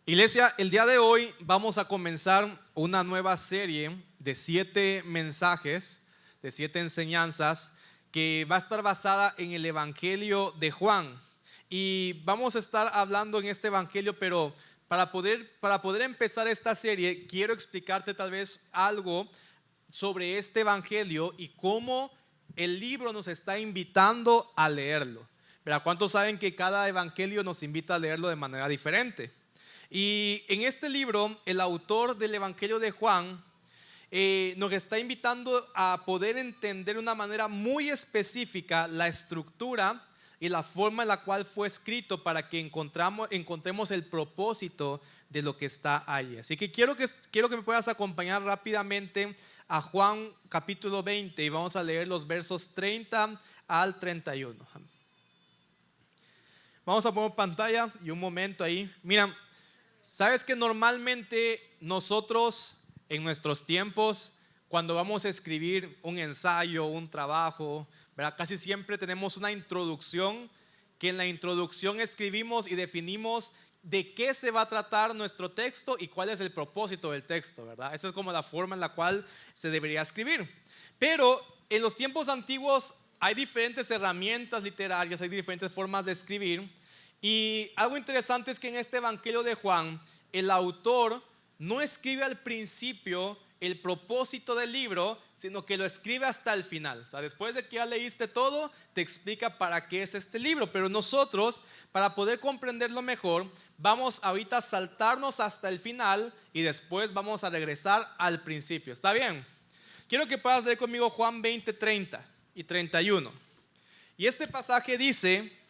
Iglesia, el día de hoy vamos a comenzar una nueva serie de 7 mensajes, de 7 enseñanzas que va a estar basada en el Evangelio de Juan. Y vamos a estar hablando en este Evangelio, pero para poder empezar esta serie, quiero explicarte tal vez algo sobre este Evangelio y cómo el libro nos está invitando a leerlo. ¿Verdad? ¿Cuántos saben que cada Evangelio nos invita a leerlo de manera diferente? Y en este libro, el autor del Evangelio de Juan nos está invitando a poder entender de una manera muy específica la estructura y la forma en la cual fue escrito para que encontremos el propósito de lo que está ahí. Así que quiero que me puedas acompañar rápidamente a Juan capítulo 20 y vamos a leer los versos 30 al 31. Vamos a poner pantalla y un momento ahí. Mira, sabes que normalmente nosotros en nuestros tiempos, cuando vamos a escribir un ensayo, un trabajo, ¿verdad? Casi siempre tenemos una introducción, que en la introducción escribimos y definimos de qué se va a tratar nuestro texto y cuál es el propósito del texto, ¿verdad? Esa es como la forma en la cual se debería escribir. Pero en los tiempos antiguos hay diferentes herramientas literarias, hay diferentes formas de escribir. Y algo interesante es que en este Evangelio de Juan, el autor no escribe al principio el propósito del libro, sino que lo escribe hasta el final. O sea, después de que ya leíste todo, te explica para qué es este libro. Pero nosotros, para poder comprenderlo mejor, vamos ahorita a saltarnos hasta el final y después vamos a regresar al principio. ¿Está bien? Quiero que puedas leer conmigo Juan 20, 30 y 31. Y este pasaje dice: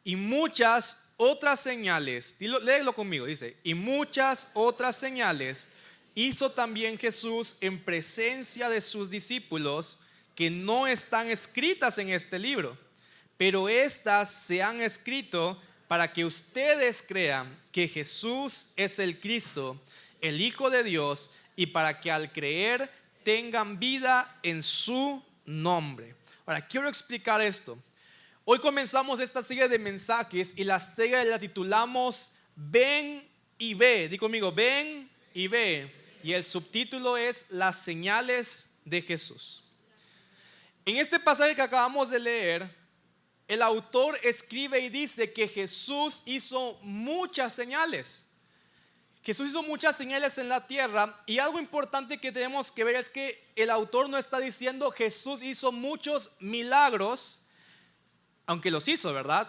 y muchas otras señales, léelo conmigo, dice: y muchas otras señales hizo también Jesús en presencia de sus discípulos, que no están escritas en este libro, pero estas se han escrito para que ustedes crean que Jesús es el Cristo, el Hijo de Dios, y para que al creer tengan vida en su nombre. Ahora, quiero explicar esto. Hoy comenzamos esta serie de mensajes y la serie la titulamos Ven y Ve. Di conmigo, ven y ve. Y el subtítulo es Las señales de Jesús. En este pasaje que acabamos de leer, el autor escribe y dice que Jesús hizo muchas señales. Jesús hizo muchas señales en la tierra, y algo importante que tenemos que ver es que el autor no está diciendo Jesús hizo muchos milagros, aunque los hizo, ¿verdad?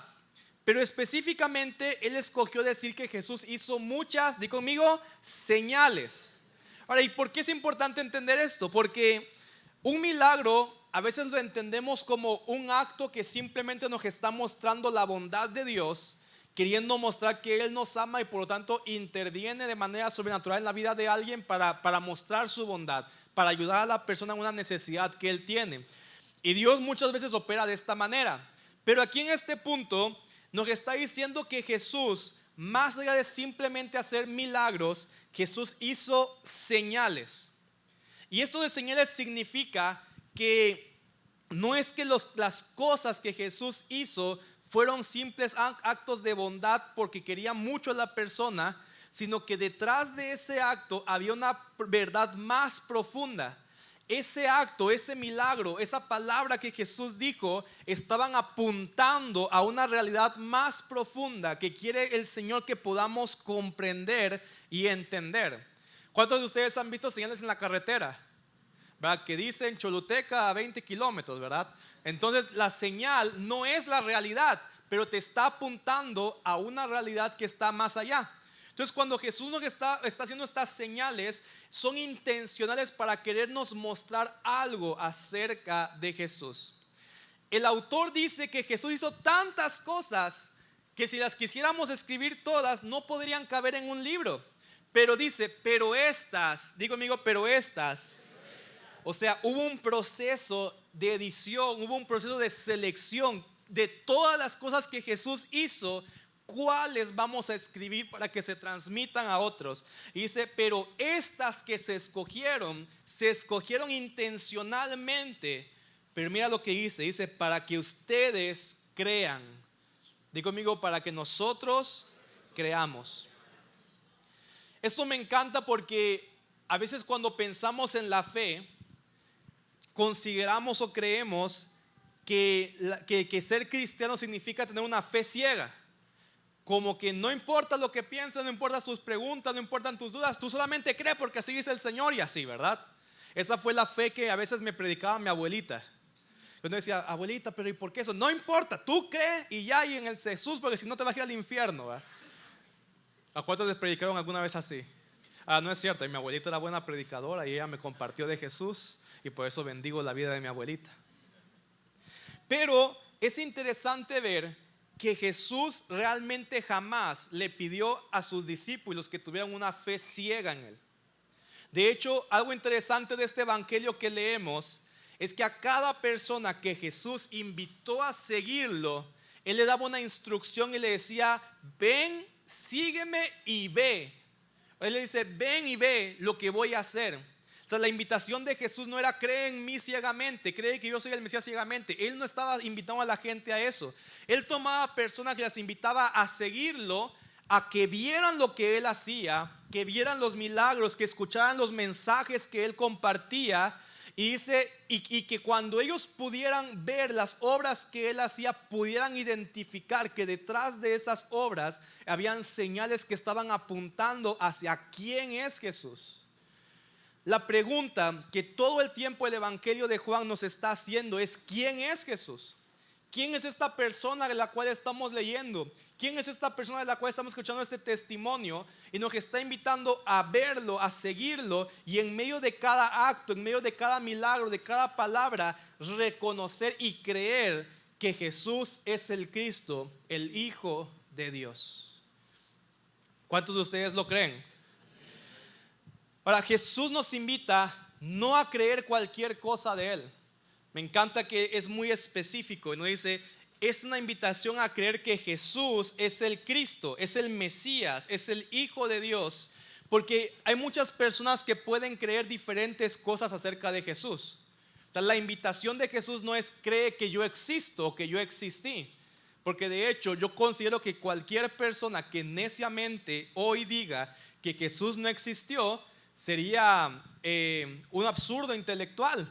Pero específicamente él escogió decir que Jesús hizo muchas, di conmigo, señales. Ahora, ¿y por qué es importante entender esto? Porque un milagro a veces lo entendemos como un acto que simplemente nos está mostrando la bondad de Dios, queriendo mostrar que Él nos ama y por lo tanto interviene de manera sobrenatural en la vida de alguien para mostrar su bondad, para ayudar a la persona en una necesidad que Él tiene. Y Dios muchas veces opera de esta manera. Pero aquí en este punto nos está diciendo que Jesús, más allá de simplemente hacer milagros, Jesús hizo señales. Y esto de señales significa que no es que las cosas que Jesús hizo fueron simples actos de bondad porque quería mucho a la persona, sino que detrás de ese acto había una verdad más profunda. Ese acto, ese milagro, esa palabra que Jesús dijo, estaban apuntando a una realidad más profunda que quiere el Señor que podamos comprender y entender. ¿Cuántos de ustedes han visto señales en la carretera? ¿Verdad? Que dicen Choluteca a 20 kilómetros, ¿verdad? Entonces la señal no es la realidad, pero te está apuntando a una realidad que está más allá. Entonces cuando Jesús nos está haciendo estas señales, son intencionales para querernos mostrar algo acerca de Jesús. El autor dice que Jesús hizo tantas cosas que si las quisiéramos escribir todas no podrían caber en un libro. Pero dice, pero estas, digo amigo, pero estas. O sea, hubo un proceso de edición, hubo un proceso de selección de todas las cosas que Jesús hizo. ¿Cuáles vamos a escribir para que se transmitan a otros? Y dice, pero estas que se escogieron intencionalmente. Pero mira lo que dice, para que ustedes crean. Digo conmigo, para que nosotros creamos. Esto me encanta porque a veces cuando pensamos en la fe, consideramos o creemos que ser cristiano significa tener una fe ciega. Como que no importa lo que piensas, no importa tus preguntas, no importan tus dudas, tú solamente crees porque así dice el Señor y así, ¿verdad? Esa fue la fe que a veces me predicaba mi abuelita. Yo decía, abuelita, pero ¿y por qué eso? No importa, tú crees y ya, y en el Jesús, porque si no te vas a ir al infierno, ¿verdad? ¿A cuántos les predicaron alguna vez así? No es cierto, y mi abuelita era buena predicadora y ella me compartió de Jesús y por eso bendigo la vida de mi abuelita. Pero es interesante ver que Jesús realmente jamás le pidió a sus discípulos que tuvieran una fe ciega en Él. De hecho, algo interesante de este evangelio que leemos es que a cada persona que Jesús invitó a seguirlo, Él le daba una instrucción y le decía, ven, sígueme y ve. Él le dice, ven y ve lo que voy a hacer. O sea, la invitación de Jesús no era cree en mí ciegamente, cree que yo soy el Mesías ciegamente. Él no estaba invitando a la gente a eso. Él tomaba personas que las invitaba a seguirlo, a que vieran lo que Él hacía, que vieran los milagros, que escucharan los mensajes que Él compartía. Y dice, y que cuando ellos pudieran ver las obras que Él hacía, pudieran identificar que detrás de esas obras habían señales que estaban apuntando hacia quién es Jesús. La pregunta que todo el tiempo el evangelio de Juan nos está haciendo es ¿quién es Jesús? ¿Quién es esta persona de la cual estamos leyendo? ¿Quién es esta persona de la cual estamos escuchando este testimonio? Y nos está invitando a verlo, a seguirlo, y en medio de cada acto, en medio de cada milagro, de cada palabra, reconocer y creer que Jesús es el Cristo, el Hijo de Dios. ¿Cuántos de ustedes lo creen? Ahora, Jesús nos invita no a creer cualquier cosa de Él. Me encanta que es muy específico y nos dice, es una invitación a creer que Jesús es el Cristo, es el Mesías, es el Hijo de Dios. Porque hay muchas personas que pueden creer diferentes cosas acerca de Jesús. O sea, la invitación de Jesús no es cree que yo existo o que yo existí. Porque de hecho yo considero que cualquier persona que neciamente hoy diga que Jesús no existió sería un absurdo intelectual.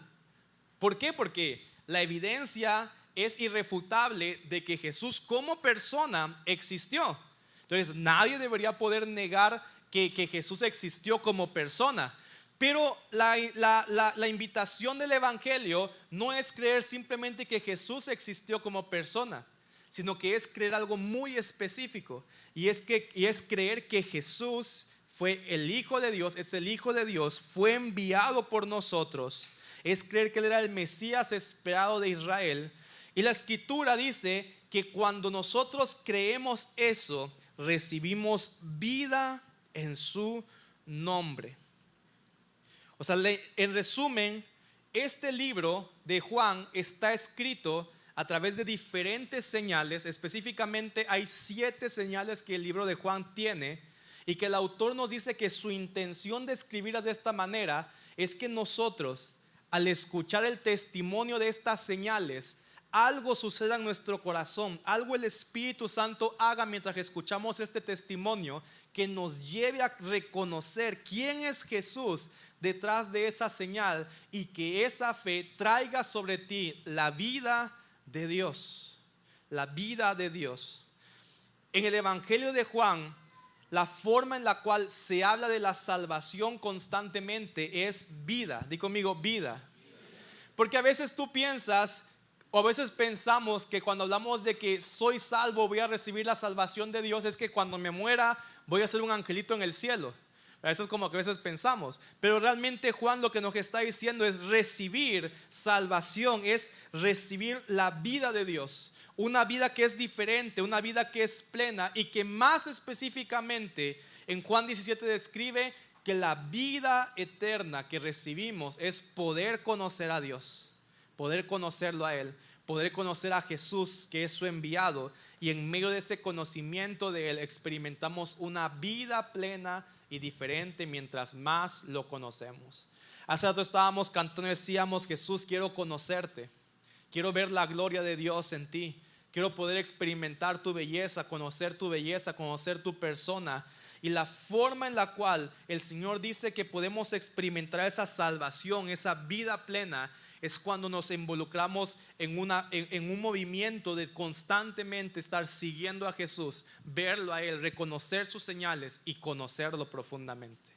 ¿Por qué? Porque la evidencia es irrefutable de que Jesús como persona existió. Entonces nadie debería poder negar que Jesús existió como persona. Pero la invitación del evangelio no es creer simplemente que Jesús existió como persona, sino que es creer algo muy específico. Y es creer que Jesús fue el Hijo de Dios, es el Hijo de Dios, fue enviado por nosotros. Es creer que Él era el Mesías esperado de Israel. Y la Escritura dice que cuando nosotros creemos eso, recibimos vida en su nombre. O sea, en resumen, este libro de Juan está escrito a través de diferentes señales. Específicamente hay 7 señales que el libro de Juan tiene, y que el autor nos dice que su intención de escribirlas de esta manera es que nosotros, al escuchar el testimonio de estas señales, algo suceda en nuestro corazón, algo el Espíritu Santo haga mientras escuchamos este testimonio que nos lleve a reconocer quién es Jesús detrás de esa señal, y que esa fe traiga sobre ti la vida de Dios. La vida de Dios. En el Evangelio de Juan, la forma en la cual se habla de la salvación constantemente es vida. Di conmigo, vida. Porque a veces tú piensas, o a veces pensamos que cuando hablamos de que soy salvo, voy a recibir la salvación de Dios, es que cuando me muera voy a ser un angelito en el cielo. Eso es como que a veces pensamos. Pero realmente Juan lo que nos está diciendo es recibir salvación, es recibir la vida de Dios. Una vida que es diferente, una vida que es plena, y que más específicamente en Juan 17 describe que la vida eterna que recibimos es poder conocer a Dios, poder conocerlo a Él, poder conocer a Jesús que es su enviado, y en medio de ese conocimiento de Él experimentamos una vida plena y diferente mientras más lo conocemos. Hace rato estábamos cantando y decíamos, Jesús, quiero conocerte, quiero ver la gloria de Dios en ti, quiero poder experimentar tu belleza, conocer tu persona. Y la forma en la cual el Señor dice que podemos experimentar esa salvación, esa vida plena, es cuando nos involucramos en un movimiento de constantemente estar siguiendo a Jesús, verlo a Él, reconocer sus señales y conocerlo profundamente.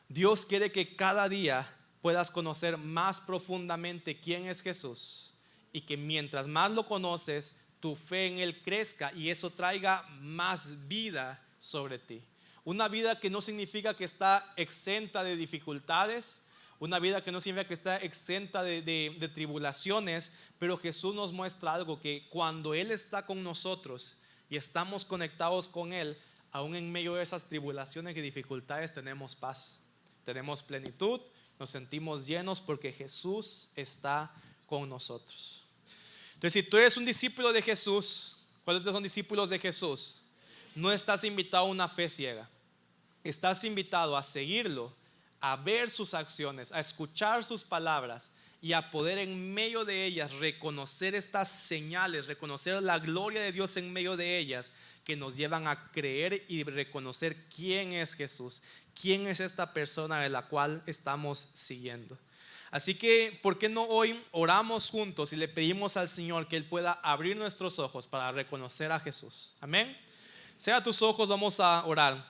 Dios quiere que cada día puedas conocer más profundamente quién es Jesús, y que mientras más lo conoces, tu fe en Él crezca y eso traiga más vida sobre ti. Una vida que no significa que está exenta de dificultades, una vida que no significa que está exenta de tribulaciones, pero Jesús nos muestra algo, que cuando Él está con nosotros y estamos conectados con Él, aún en medio de esas tribulaciones y dificultades tenemos paz, tenemos plenitud, nos sentimos llenos porque Jesús está con nosotros. Entonces, si tú eres un discípulo de Jesús, ¿cuáles son discípulos de Jesús? No estás invitado a una fe ciega, estás invitado a seguirlo, a ver sus acciones, a escuchar sus palabras y a poder en medio de ellas reconocer estas señales, reconocer la gloria de Dios en medio de ellas, que nos llevan a creer y reconocer quién es Jesús, quién es esta persona de la cual estamos siguiendo. Así que, ¿por qué no hoy oramos juntos y le pedimos al Señor que Él pueda abrir nuestros ojos para reconocer a Jesús? Amén. Cierra tus ojos, vamos a orar.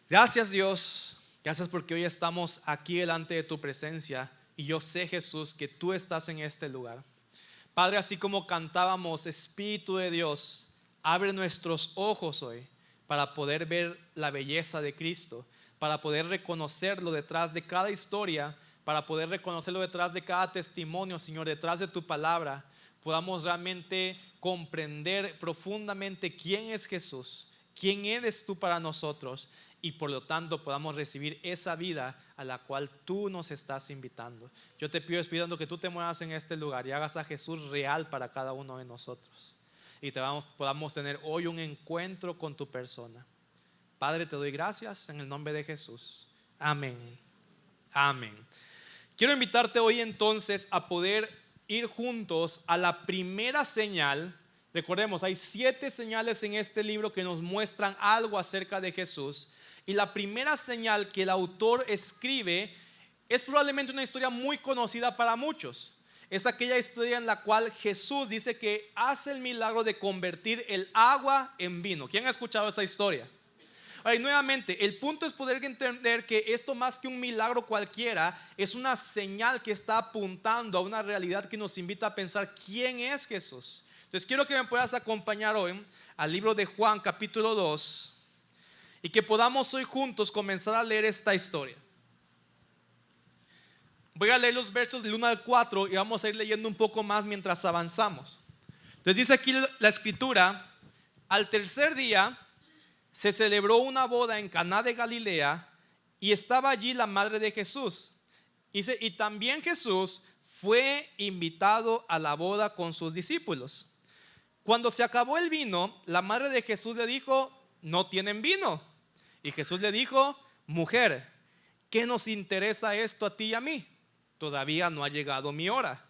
Gracias, Dios. Gracias porque hoy estamos aquí delante de tu presencia y yo sé, Jesús, que tú estás en este lugar. Padre, así como cantábamos, Espíritu de Dios, abre nuestros ojos hoy para poder ver la belleza de Cristo, para poder reconocerlo detrás de cada historia, para poder reconocerlo detrás de cada testimonio, Señor, detrás de tu palabra. Podamos realmente comprender profundamente quién es Jesús, quién eres tú para nosotros, y por lo tanto podamos recibir esa vida a la cual tú nos estás invitando. Yo te pido, Espíritu Santo, que tú te muevas en este lugar y hagas a Jesús real para cada uno de nosotros, y podamos tener hoy un encuentro con tu persona. Padre, te doy gracias en el nombre de Jesús. Amén. Amén. Quiero invitarte hoy entonces a poder ir juntos a la primera señal. Recordemos, hay 7 señales en este libro que nos muestran algo acerca de Jesús. Y la primera señal que el autor escribe es probablemente una historia muy conocida para muchos. Es aquella historia en la cual Jesús dice que hace el milagro de convertir el agua en vino. ¿Quién ha escuchado esa historia? Ahora, y nuevamente, el punto es poder entender que esto, más que un milagro cualquiera, es una señal que está apuntando a una realidad que nos invita a pensar quién es Jesús. Entonces quiero que me puedas acompañar hoy al libro de Juan capítulo 2 y que podamos hoy juntos comenzar a leer esta historia. Voy a leer los versos del 1 al 4 y vamos a ir leyendo un poco más mientras avanzamos. Entonces dice aquí la escritura: al tercer día se celebró una boda en Caná de Galilea y estaba allí la madre de Jesús. Y también Jesús fue invitado a la boda con sus discípulos. Cuando se acabó el vino, la madre de Jesús le dijo: no tienen vino. Y Jesús le dijo: mujer, ¿qué nos interesa esto a ti y a mí? Todavía no ha llegado mi hora.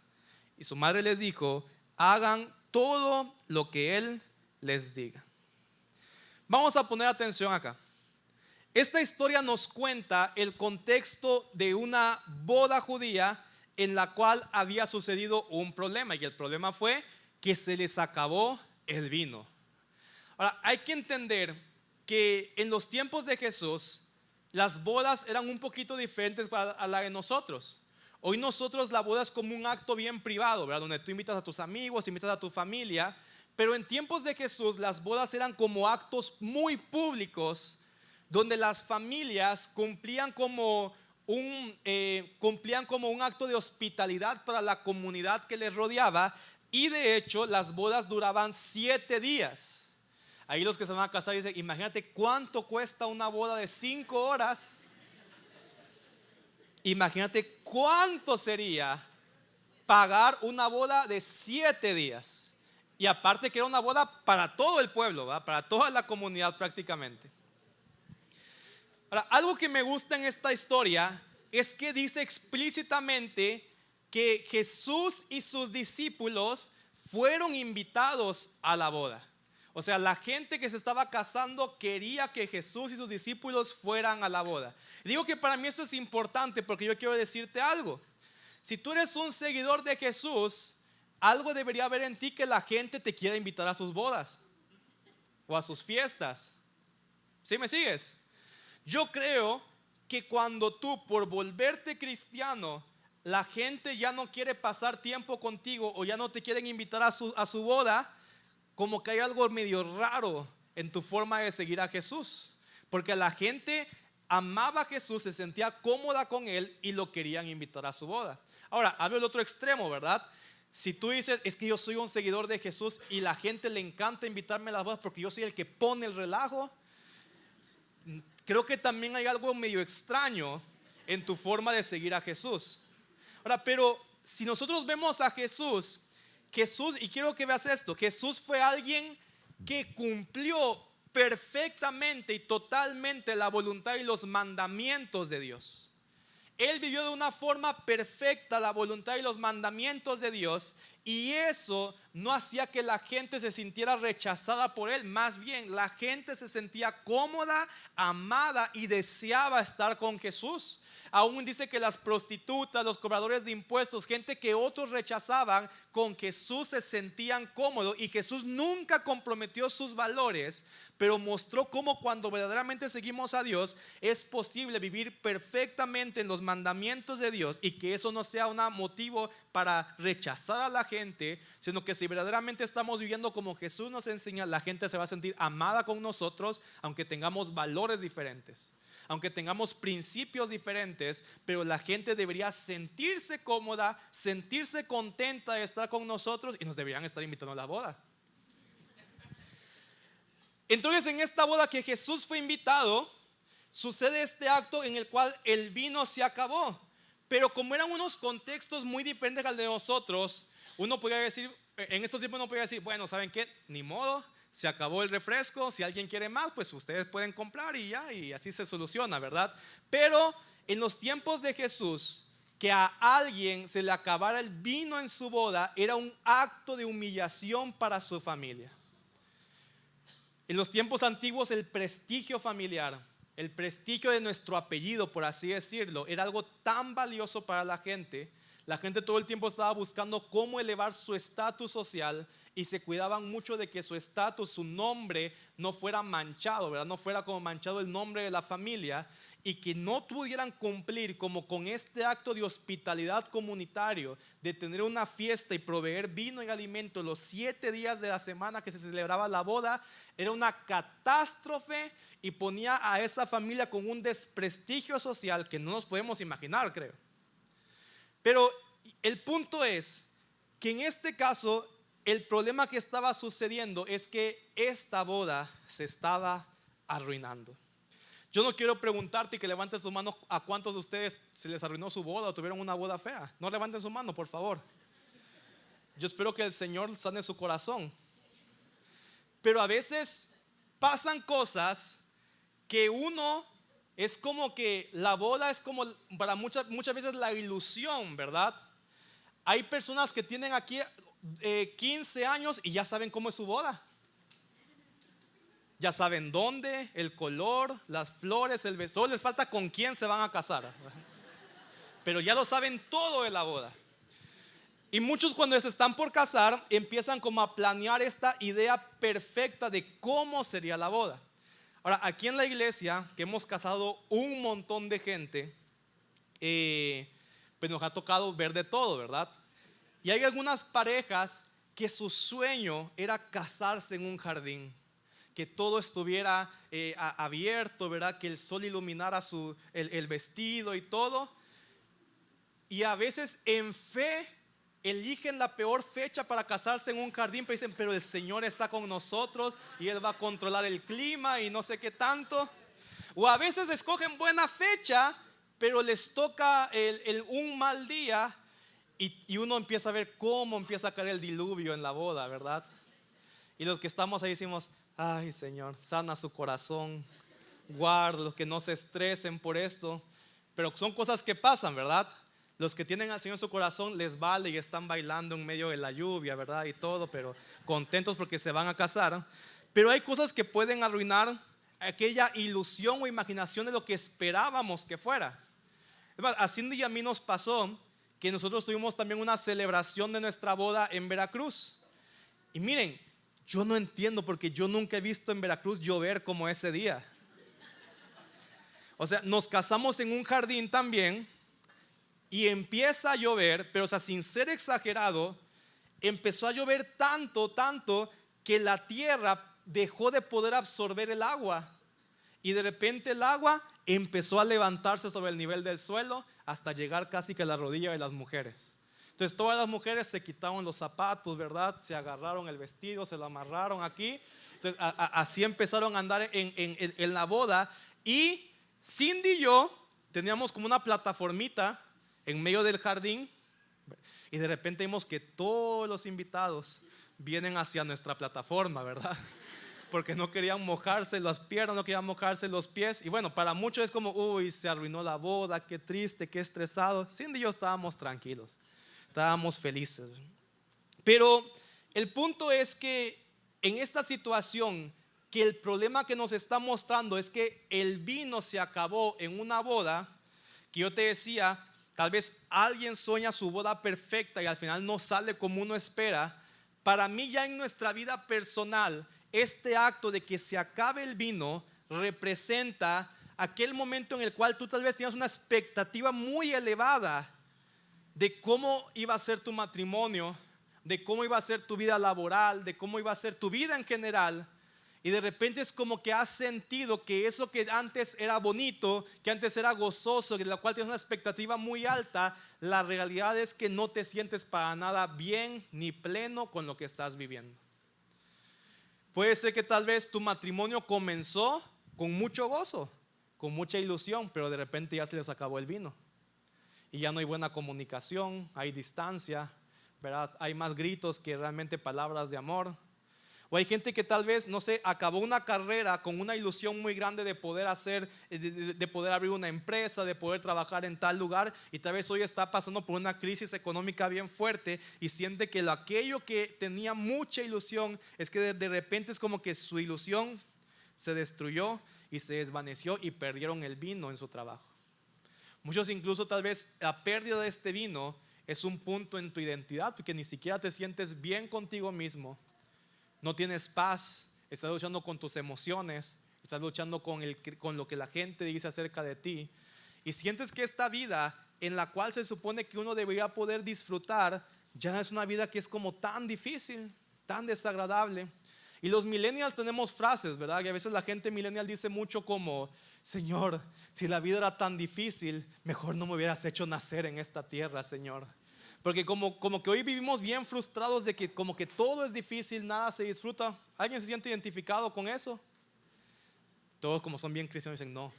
Y su madre les dijo: hagan todo lo que Él les diga. Vamos a poner atención acá. Esta historia nos cuenta el contexto de una boda judía en la cual había sucedido un problema, y el problema fue que se les acabó el vino. Ahora, hay que entender que en los tiempos de Jesús las bodas eran un poquito diferentes a la de nosotros. Hoy nosotros la boda es como un acto bien privado, ¿verdad? Donde tú invitas a tus amigos, invitas a tu familia. Pero en tiempos de Jesús las bodas eran como actos muy públicos, donde las familias cumplían como un acto de hospitalidad para la comunidad que les rodeaba. Y de hecho las bodas duraban 7 días. Ahí los que se van a casar dicen: imagínate cuánto cuesta una boda de 5 horas. Imagínate cuánto sería pagar una boda de 7 días. Y aparte que era una boda para todo el pueblo, ¿verdad? Para toda la comunidad prácticamente. Ahora, algo que me gusta en esta historia es que dice explícitamente que Jesús y sus discípulos fueron invitados a la boda. O sea, la gente que se estaba casando quería que Jesús y sus discípulos fueran a la boda. Digo que para mí eso es importante porque yo quiero decirte algo. Si tú eres un seguidor de Jesús, algo debería haber en ti que la gente te quiera invitar a sus bodas o a sus fiestas. ¿Sí me sigues? Yo creo que cuando tú, por volverte cristiano, la gente ya no quiere pasar tiempo contigo o ya no te quieren invitar a su boda, como que hay algo medio raro en tu forma de seguir a Jesús. Porque la gente amaba a Jesús, se sentía cómoda con él y lo querían invitar a su boda. Ahora, hablo del otro extremo, ¿verdad? Si tú dices, es que yo soy un seguidor de Jesús y la gente le encanta invitarme a las bodas porque yo soy el que pone el relajo, creo que también hay algo medio extraño en tu forma de seguir a Jesús. Ahora, pero si nosotros vemos a Jesús, y quiero que veas esto, Jesús fue alguien que cumplió perfectamente y totalmente la voluntad y los mandamientos de Dios. Él vivió de una forma perfecta la voluntad y los mandamientos de Dios, y eso no hacía que la gente se sintiera rechazada por él. Más bien, la gente se sentía cómoda, amada y deseaba estar con Jesús. Aún dice que las prostitutas, los cobradores de impuestos, gente que otros rechazaban, con Jesús se sentían cómodos. Y Jesús nunca comprometió sus valores, pero mostró cómo cuando verdaderamente seguimos a Dios es posible vivir perfectamente en los mandamientos de Dios, y que eso no sea un motivo para rechazar a la gente, sino que si verdaderamente estamos viviendo como Jesús nos enseña, la gente se va a sentir amada con nosotros, aunque tengamos valores diferentes, aunque tengamos principios diferentes, pero la gente debería sentirse cómoda, sentirse contenta de estar con nosotros, y nos deberían estar invitando a la boda. Entonces, en esta boda que Jesús fue invitado, sucede este acto en el cual el vino se acabó. Pero como eran unos contextos muy diferentes al de nosotros, uno podría decir, en estos tiempos uno podría decir, bueno, ¿saben qué? Ni modo, se acabó el refresco, si alguien quiere más, pues ustedes pueden comprar y ya, y así se soluciona, ¿verdad? Pero en los tiempos de Jesús, que a alguien se le acabara el vino en su boda era un acto de humillación para su familia. En los tiempos antiguos, el prestigio familiar, el prestigio de nuestro apellido, por así decirlo, era algo tan valioso para la gente. La gente todo el tiempo estaba buscando cómo elevar su estatus social, y se cuidaban mucho de que su estatus, su nombre no fuera manchado, ¿verdad? No fuera como manchado el nombre de la familia, y que no pudieran cumplir como con este acto de hospitalidad comunitario, de tener una fiesta y proveer vino y alimento los 7 días de la semana que se celebraba la boda. Era una catástrofe y ponía a esa familia con un desprestigio social que no nos podemos imaginar, creo. Pero el punto es que en este caso el problema que estaba sucediendo es que esta boda se estaba arruinando. Yo no quiero preguntarte y que levanten su mano a cuántos de ustedes se les arruinó su boda o tuvieron una boda fea. No levanten su mano, por favor. Yo espero que el Señor sane su corazón. Pero a veces pasan cosas que uno es como que la boda es como para muchas veces la ilusión, ¿verdad? Hay personas que tienen aquí 15 años y ya saben cómo es su boda. Ya saben dónde, el color, las flores, el beso. Les falta con quién se van a casar, pero ya lo saben todo de la boda. Y muchos, cuando se están por casar, empiezan como a planear esta idea perfecta de cómo sería la boda. Ahora, aquí en la iglesia, que hemos casado un montón de gente, pues nos ha tocado ver de todo, ¿verdad? Y hay algunas parejas que su sueño era casarse en un jardín, que todo estuviera abierto, ¿verdad? Que el sol iluminara el vestido y todo. Y a veces en fe eligen la peor fecha para casarse en un jardín, pero dicen, pero el Señor está con nosotros y Él va a controlar el clima y no sé qué tanto. O a veces escogen buena fecha, pero les toca un mal día, y uno empieza a ver cómo empieza a caer el diluvio en la boda, ¿verdad? Y los que estamos ahí decimos, ay, Señor, sana su corazón, guárdalos, que no se estresen por esto. Pero son cosas que pasan, ¿verdad? Los que tienen al Señor en su corazón les vale y están bailando en medio de la lluvia, ¿verdad? Y todo, pero contentos porque se van a casar. Pero hay cosas que pueden arruinar aquella ilusión o imaginación de lo que esperábamos que fuera. A Cindy y a mí nos pasó que nosotros tuvimos también una celebración de nuestra boda en Veracruz. Y miren, yo no entiendo porque yo nunca he visto en Veracruz llover como ese día. O sea, nos casamos en un jardín también y empieza a llover, pero o sea, sin ser exagerado, empezó a llover tanto que la tierra dejó de poder absorber el agua. Y de repente el agua empezó a levantarse sobre el nivel del suelo hasta llegar casi que a la rodilla de las mujeres. Entonces todas las mujeres se quitaron los zapatos, ¿verdad? Se agarraron el vestido, se lo amarraron aquí. Entonces así empezaron a andar en la boda. Y Cindy y yo teníamos como una plataformita en medio del jardín. Y de repente vimos que todos los invitados vienen hacia nuestra plataforma, ¿verdad? Porque no querían mojarse las piernas, no querían mojarse los pies. Y bueno, para muchos es como, uy, se arruinó la boda, qué triste, qué estresado. Cindy y yo estábamos tranquilos, estábamos felices. Pero el punto es que en esta situación, que el problema que nos está mostrando es que el vino se acabó en una boda, que yo te decía, tal vez alguien sueña su boda perfecta y al final no sale como uno espera. Para mí ya en nuestra vida personal, este acto de que se acabe el vino representa aquel momento en el cual tú tal vez tenías una expectativa muy elevada de cómo iba a ser tu matrimonio, de cómo iba a ser tu vida laboral, de cómo iba a ser tu vida en general. Y de repente es como que has sentido que eso que antes era bonito, que antes era gozoso, de la cual tienes una expectativa muy alta, la realidad es que no te sientes para nada bien ni pleno con lo que estás viviendo. Puede ser que tal vez tu matrimonio comenzó con mucho gozo, con mucha ilusión, pero de repente ya se les acabó el vino. Y ya no hay buena comunicación, hay distancia, ¿verdad? Hay más gritos que realmente palabras de amor. O hay gente que tal vez, no sé, acabó una carrera con una ilusión muy grande de poder hacer, de poder abrir una empresa, de poder trabajar en tal lugar, y tal vez hoy está pasando por una crisis económica bien fuerte y siente que aquello que tenía mucha ilusión es que de repente es como que su ilusión se destruyó y se desvaneció y perdieron el vino en su trabajo. Muchos incluso tal vez la pérdida de este vino es un punto en tu identidad porque ni siquiera te sientes bien contigo mismo. No tienes paz, estás luchando con tus emociones, estás luchando con lo que la gente dice acerca de ti. Y sientes que esta vida en la cual se supone que uno debería poder disfrutar, ya es una vida que es como tan difícil, tan desagradable. Y los millennials tenemos frases, ¿verdad? Que a veces la gente millennial dice mucho como, Señor, si la vida era tan difícil, mejor no me hubieras hecho nacer en esta tierra, Señor. Porque como que hoy vivimos bien frustrados de que como que todo es difícil, nada se disfruta. ¿Alguien se siente identificado con eso? Todos como son bien cristianos dicen no.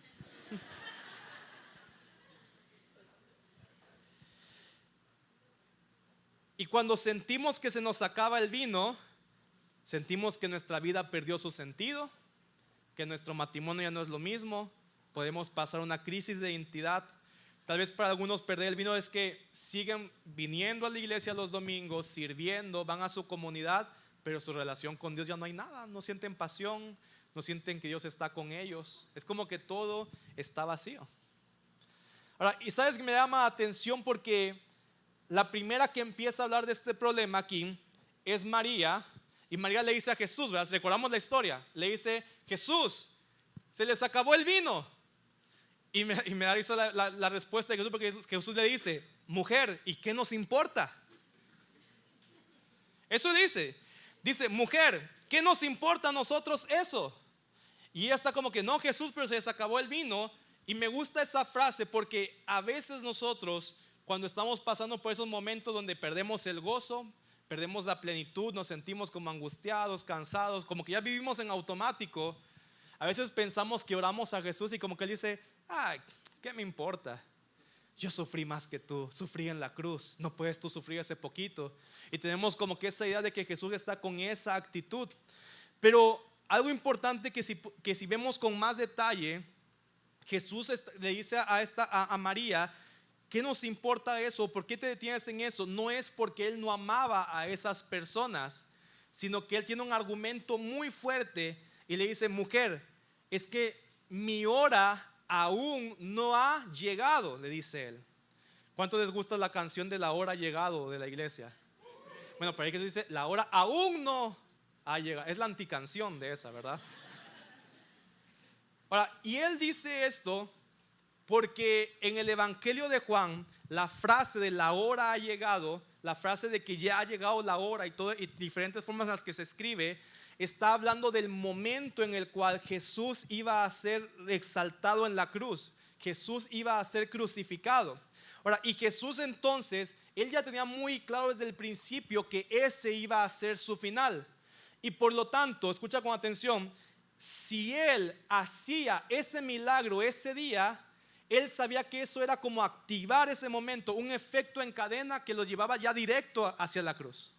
Y cuando sentimos que se nos acaba el vino, sentimos que nuestra vida perdió su sentido, que nuestro matrimonio ya no es lo mismo, podemos pasar una crisis de identidad. Tal vez para algunos perder el vino es que siguen viniendo a la iglesia los domingos, sirviendo, van a su comunidad, pero su relación con Dios ya no hay nada, no sienten pasión, no sienten que Dios está con ellos. Es como que todo está vacío. Ahora, y sabes que me llama la atención porque la primera que empieza a hablar de este problema aquí es María. Y María le dice a Jesús, ¿verdad? Recordamos la historia, le dice, Jesús, se les acabó el vino. Y me da risa la respuesta de Jesús, porque Jesús le dice, mujer, ¿y qué nos importa? Eso dice, mujer, ¿qué nos importa a nosotros eso? Y ella está como que, no, Jesús, pero se les acabó el vino. Y me gusta esa frase porque a veces nosotros, cuando estamos pasando por esos momentos donde perdemos el gozo, perdemos la plenitud, nos sentimos como angustiados, cansados, como que ya vivimos en automático. A veces pensamos que oramos a Jesús y como que Él dice, ay, ¿qué me importa? Yo sufrí más que tú, sufrí en la cruz, no puedes tú sufrir ese poquito. Y tenemos como que esa idea de que Jesús está con esa actitud. Pero algo importante que si vemos con más detalle, Jesús le dice a María, ¿qué nos importa eso? ¿Por qué te detienes en eso? No es porque Él no amaba a esas personas, sino que él tiene un argumento muy fuerte y le dice: mujer, es que mi hora aún no ha llegado, le dice él. ¿Cuánto les gusta la canción de la hora ha llegado de la iglesia? Bueno, pero ahí Jesús dice: la hora aún no ha llegado. Es la anticanción de esa, ¿verdad? Ahora, y él dice esto porque en el Evangelio de Juan, la frase de la hora ha llegado, la frase de que ya ha llegado la hora y diferentes formas en las que se escribe, está hablando del momento en el cual Jesús iba a ser exaltado en la cruz. Jesús iba a ser crucificado. Ahora, y Jesús entonces, él ya tenía muy claro desde el principio que ese iba a ser su final. Y por lo tanto, escucha con atención, si él hacía ese milagro ese día, él sabía que eso era como activar ese momento, un efecto en cadena que lo llevaba ya directo hacia la cruz.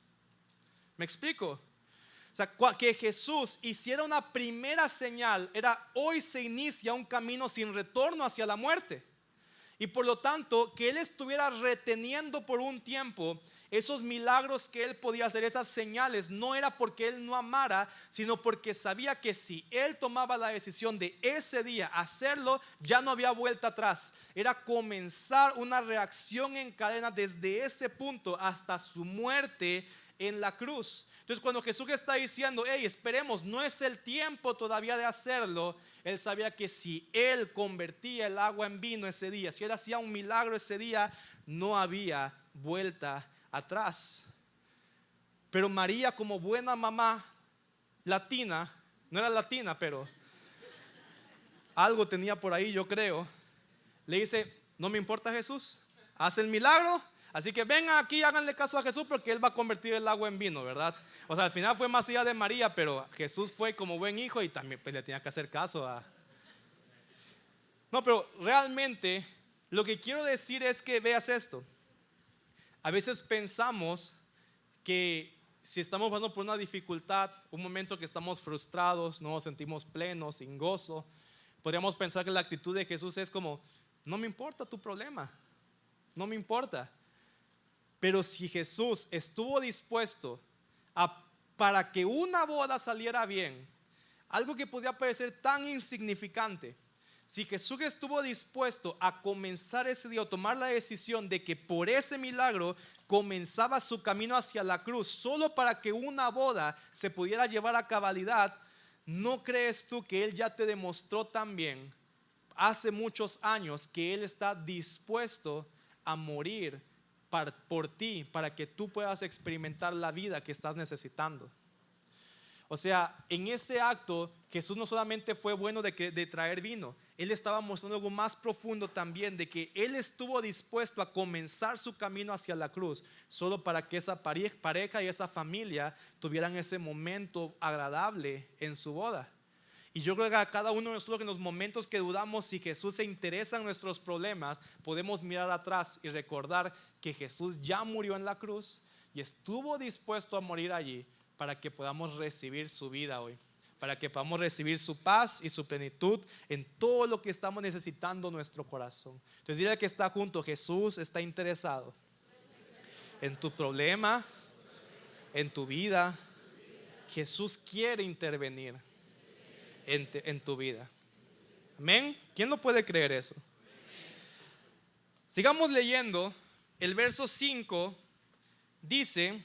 ¿Me explico? O sea, que Jesús hiciera una primera señal era: hoy se inicia un camino sin retorno hacia la muerte. Y por lo tanto, que él estuviera reteniendo por un tiempo esos milagros que él podía hacer, esas señales, no era porque él no amara, sino porque sabía que si él tomaba la decisión de ese día hacerlo, ya no había vuelta atrás. Era comenzar una reacción en cadena desde ese punto hasta su muerte en la cruz. Entonces, cuando Jesús está diciendo: hey, esperemos, no es el tiempo todavía de hacerlo, él sabía que si él convertía el agua en vino ese día, si él hacía un milagro ese día, no había vuelta atrás. Pero María, como buena mamá latina, no era latina, pero algo tenía por ahí, yo creo, le dice: no me importa, Jesús, haz el milagro, así que vengan aquí, háganle caso a Jesús, porque él va a convertir el agua en vino, ¿verdad? O sea, al final fue más allá de María, pero Jesús fue como buen hijo y también pues le tenía que hacer caso a... No, pero realmente lo que quiero decir es que veas esto. A veces pensamos que si estamos pasando por una dificultad, un momento que estamos frustrados, no nos sentimos plenos, sin gozo, podríamos pensar que la actitud de Jesús es como: no me importa tu problema, no me importa. Pero si Jesús estuvo dispuesto para que una boda saliera bien, algo que podía parecer tan insignificante, si Jesús estuvo dispuesto a comenzar ese día, o tomar la decisión de que por ese milagro comenzaba su camino hacia la cruz, solo para que una boda se pudiera llevar a cabalidad, ¿no crees tú que Él ya te demostró también hace muchos años que Él está dispuesto a morir por ti, para que tú puedas experimentar la vida que estás necesitando? O sea, en ese acto Jesús no solamente fue bueno de traer vino, Él estaba mostrando algo más profundo también, de que Él estuvo dispuesto a comenzar su camino hacia la cruz, solo para que esa pareja y esa familia tuvieran ese momento agradable en su boda. Y yo creo que a cada uno de nosotros, en los momentos que dudamos si Jesús se interesa en nuestros problemas, podemos mirar atrás y recordar que Jesús ya murió en la cruz y estuvo dispuesto a morir allí, para que podamos recibir su vida hoy, para que podamos recibir su paz y su plenitud en todo lo que estamos necesitando en nuestro corazón. Entonces dile al que está junto: Jesús está interesado en tu problema, en tu vida. Jesús quiere intervenir en tu vida. Amén. ¿Quién no puede creer eso? Sigamos leyendo. El verso 5 dice...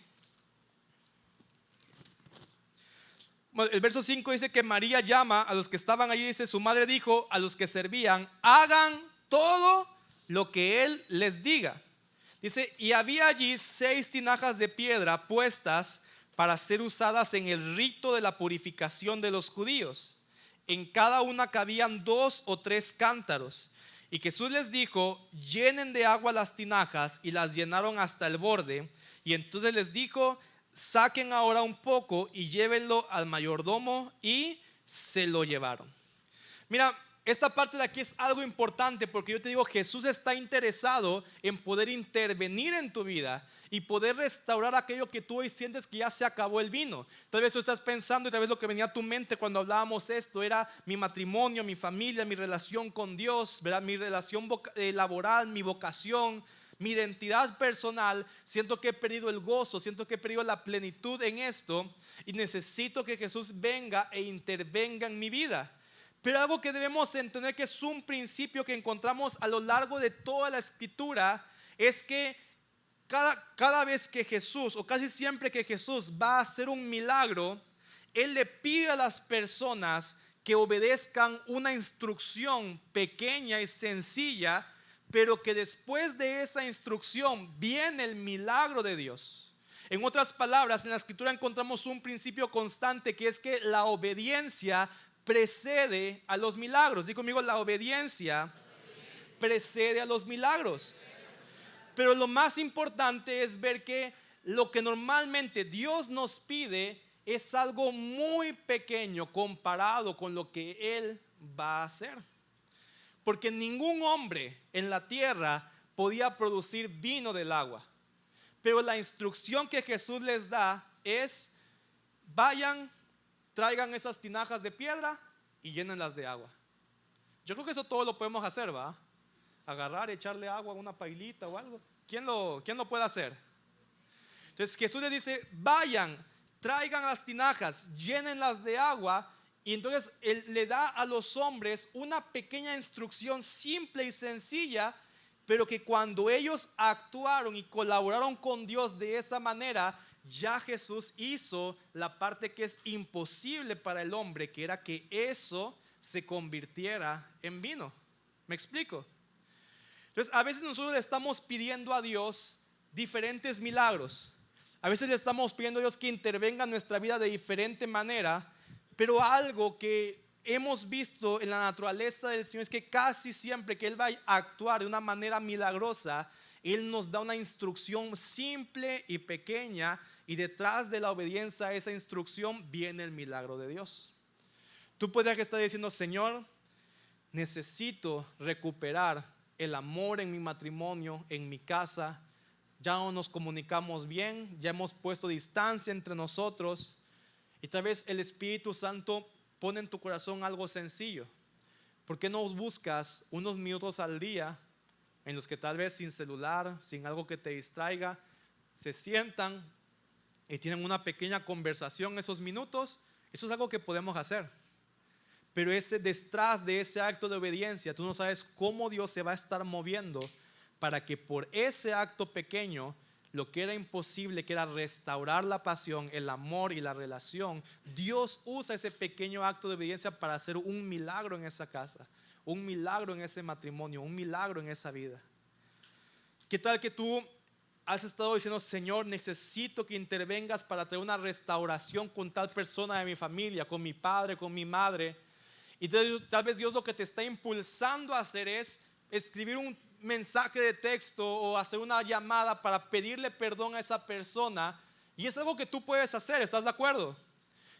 El verso 5 dice que María llama a los que estaban allí, dice: su madre dijo a los que servían: hagan todo lo que él les diga. Dice: y había allí 6 tinajas de piedra puestas para ser usadas en el rito de la purificación de los judíos. En cada una cabían 2 o 3 cántaros. Y Jesús les dijo: llenen de agua las tinajas, y las llenaron hasta el borde. Y entonces les dijo: saquen ahora un poco y llévenlo al mayordomo, y se lo llevaron. Mira, esta parte de aquí es algo importante, porque yo te digo, Jesús está interesado en poder intervenir en tu vida y poder restaurar aquello que tú hoy sientes que ya se acabó el vino. Tal vez tú estás pensando, y tal vez lo que venía a tu mente cuando hablábamos esto era mi matrimonio, mi familia, mi relación con Dios, ¿verdad? Mi relación laboral, mi vocación, mi identidad personal, siento que he perdido el gozo, siento que he perdido la plenitud en esto y necesito que Jesús venga e intervenga en mi vida. Pero algo que debemos entender, que es un principio que encontramos a lo largo de toda la escritura, es que cada vez que Jesús, o casi siempre que Jesús va a hacer un milagro, Él le pide a las personas que obedezcan una instrucción pequeña y sencilla, pero que después de esa instrucción viene el milagro de Dios. En otras palabras, en la escritura encontramos un principio constante, que es que la obediencia precede a los milagros. Diga conmigo, la obediencia precede a los milagros. Pero lo más importante es ver que lo que normalmente Dios nos pide es algo muy pequeño comparado con lo que Él va a hacer. Porque ningún hombre en la tierra podía producir vino del agua. Pero la instrucción que Jesús les da es: vayan, traigan esas tinajas de piedra y llénenlas de agua. Yo creo que eso todo lo podemos hacer, ¿va? Agarrar, echarle agua a una pailita o algo. ¿Quién lo puede hacer? Entonces Jesús les dice: vayan, traigan las tinajas, llénenlas de agua. Y entonces Él le da a los hombres una pequeña instrucción simple y sencilla, pero que cuando ellos actuaron y colaboraron con Dios de esa manera, ya Jesús hizo la parte que es imposible para el hombre, que era que eso se convirtiera en vino. ¿Me explico? Entonces a veces nosotros le estamos pidiendo a Dios diferentes milagros. A veces le estamos pidiendo a Dios que intervenga en nuestra vida de diferente manera. Pero algo que hemos visto en la naturaleza del Señor es que casi siempre que Él va a actuar de una manera milagrosa, Él nos da una instrucción simple y pequeña, y detrás de la obediencia a esa instrucción viene el milagro de Dios. Tú puedes estar diciendo: Señor, necesito recuperar el amor en mi matrimonio, en mi casa. Ya no nos comunicamos bien, ya hemos puesto distancia entre nosotros. Y tal vez el Espíritu Santo pone en tu corazón algo sencillo. ¿Por qué no buscas unos minutos al día en los que tal vez sin celular, sin algo que te distraiga, se sientan y tienen una pequeña conversación esos minutos? Eso es algo que podemos hacer. Pero detrás de ese acto de obediencia, tú no sabes cómo Dios se va a estar moviendo para que por ese acto pequeño, lo que era imposible, que era restaurar la pasión, el amor y la relación, Dios usa ese pequeño acto de obediencia para hacer un milagro en esa casa, un milagro en ese matrimonio, un milagro en esa vida. ¿Qué tal que tú has estado diciendo: Señor, necesito que intervengas para traer una restauración con tal persona de mi familia, con mi padre, con mi madre? Y tal vez Dios lo que te está impulsando a hacer es escribir un mensaje de texto o hacer una llamada para pedirle perdón a esa persona, y es algo que tú puedes hacer, ¿estás de acuerdo?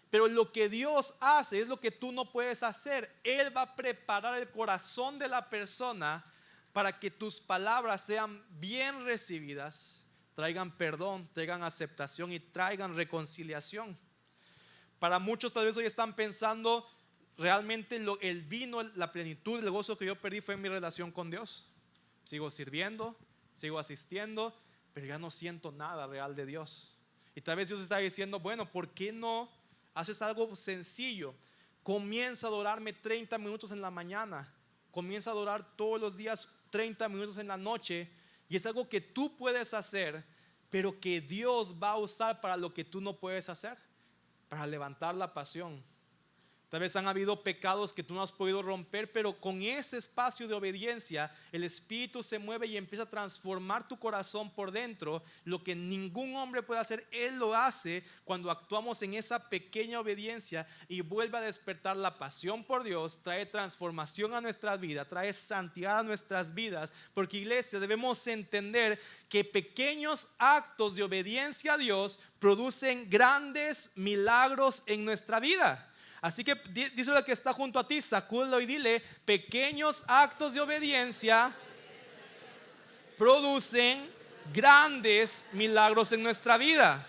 Pero lo que Dios hace es lo que tú no puedes hacer. Él va a preparar el corazón de la persona para que tus palabras sean bien recibidas, traigan perdón, traigan aceptación y traigan reconciliación. Para muchos tal vez hoy están pensando: realmente el vino, la plenitud, el gozo que yo perdí fue en mi relación con Dios. Sigo sirviendo, sigo asistiendo, pero ya no siento nada real de Dios. Y tal vez Dios está diciendo: bueno, ¿por qué no haces algo sencillo? Comienza a adorarme 30 minutos en la mañana, comienza a adorar todos los días 30 minutos en la noche. Y es algo que tú puedes hacer, pero que Dios va a usar para lo que tú no puedes hacer, para levantar la pasión. Tal vez han habido pecados que tú no has podido romper, pero con ese espacio de obediencia el Espíritu se mueve y empieza a transformar tu corazón por dentro. Lo que ningún hombre puede hacer, Él lo hace cuando actuamos en esa pequeña obediencia, y vuelve a despertar la pasión por Dios, trae transformación a nuestras vidas, trae santidad a nuestras vidas. Porque, iglesia, debemos entender que pequeños actos de obediencia a Dios producen grandes milagros en nuestra vida. Así que díselo al que está junto a ti, sacúdelo y dile: pequeños actos de obediencia producen grandes milagros en nuestra vida.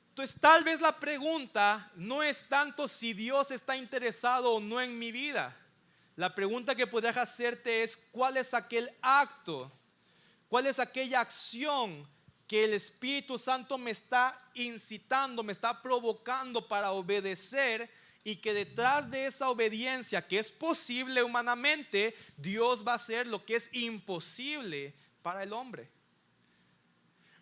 Entonces tal vez la pregunta no es tanto si Dios está interesado o no en mi vida, La pregunta que podrías hacerte es: ¿cuál es aquel acto? ¿Cuál es aquella acción que el Espíritu Santo me está incitando, me está provocando para obedecer, y que detrás de esa obediencia, que es posible humanamente, Dios va a hacer lo que es imposible para el hombre?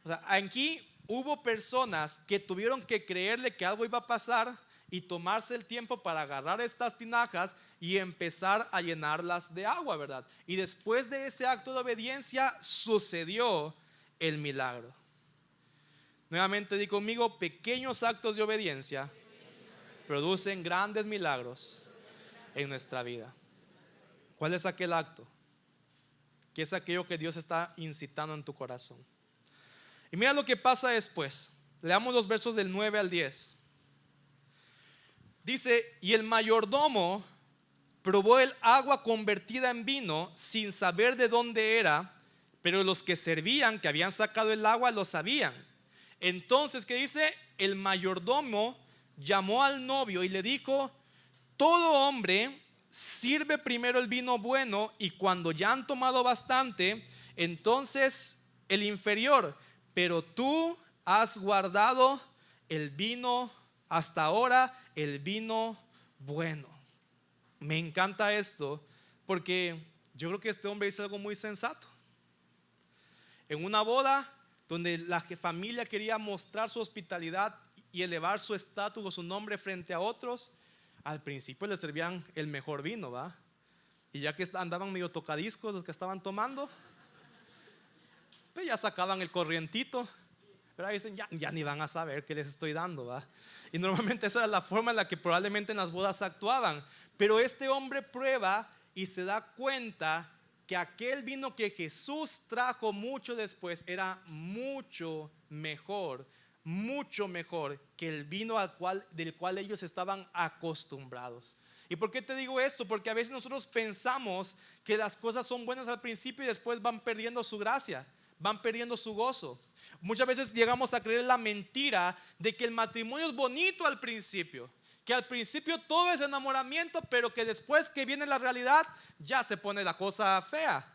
O sea, aquí hubo personas que tuvieron que creerle que algo iba a pasar y tomarse el tiempo para agarrar estas tinajas y empezar a llenarlas de agua, ¿verdad? Y después de ese acto de obediencia sucedió el milagro. Nuevamente di conmigo: pequeños actos de obediencia producen grandes milagros en nuestra vida. ¿Cuál es aquel acto? ¿Qué es aquello que Dios está incitando en tu corazón? Y mira lo que pasa después. Leamos los versos del 9 al 10. Dice: y el mayordomo probó el agua convertida en vino sin saber de dónde era, pero los que servían, que habían sacado el agua, lo sabían. Entonces, ¿qué dice? El mayordomo llamó al novio y le dijo: todo hombre sirve primero el vino bueno, y cuando ya han tomado bastante, entonces el inferior, pero tú has guardado el vino hasta ahora, el vino bueno. Me encanta esto, porque yo creo que este hombre hizo algo muy sensato. En una boda donde la familia quería mostrar su hospitalidad y elevar su estatus o su nombre frente a otros, al principio le servían el mejor vino, ¿va? Y ya que andaban medio tocadiscos los que estaban tomando, pues ya sacaban el corrientito, pero ahí dicen: ya ni van a saber qué les estoy dando, ¿va? Y normalmente esa era la forma en la que probablemente en las bodas actuaban. Pero este hombre prueba y se da cuenta que aquel vino que Jesús trajo mucho después era mucho mejor que el vino del cual ellos estaban acostumbrados. ¿Y por qué te digo esto? Porque a veces nosotros pensamos que las cosas son buenas al principio y después van perdiendo su gracia, van perdiendo su gozo. Muchas veces llegamos a creer la mentira de que el matrimonio es bonito al principio, que al principio todo es enamoramiento, pero que después que viene la realidad ya se pone la cosa fea,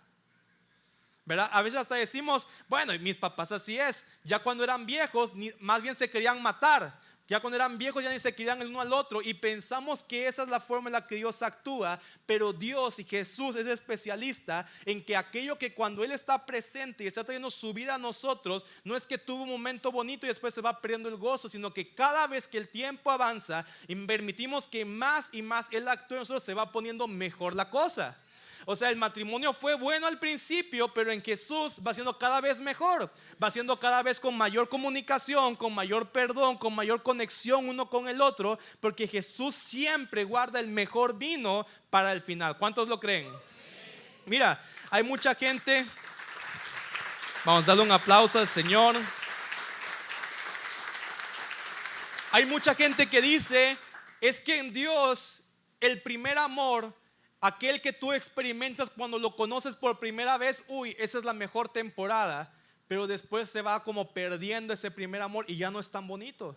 ¿verdad? A veces hasta decimos: bueno, mis papás así es. Ya cuando eran viejos, más bien se querían matar. Ya cuando eran viejos ya ni se querían el uno al otro. Y pensamos que esa es la forma en la que Dios actúa. Pero Dios y Jesús es especialista en que aquello que cuando Él está presente y está trayendo su vida a nosotros, no es que tuvo un momento bonito y después se va perdiendo el gozo, sino que cada vez que el tiempo avanza y permitimos que más y más Él actúe en nosotros, se va poniendo mejor la cosa. O sea, el matrimonio fue bueno al principio, pero en Jesús va siendo cada vez mejor, va siendo cada vez con mayor comunicación, con mayor perdón, con mayor conexión uno con el otro, porque Jesús siempre guarda el mejor vino para el final. ¿Cuántos lo creen? Mira, hay mucha gente. Vamos a darle un aplauso al Señor. Hay mucha gente que dice: es que en Dios el primer amor, aquel que tú experimentas cuando lo conoces por primera vez, esa es la mejor temporada. Pero después se va como perdiendo ese primer amor y ya no es tan bonito.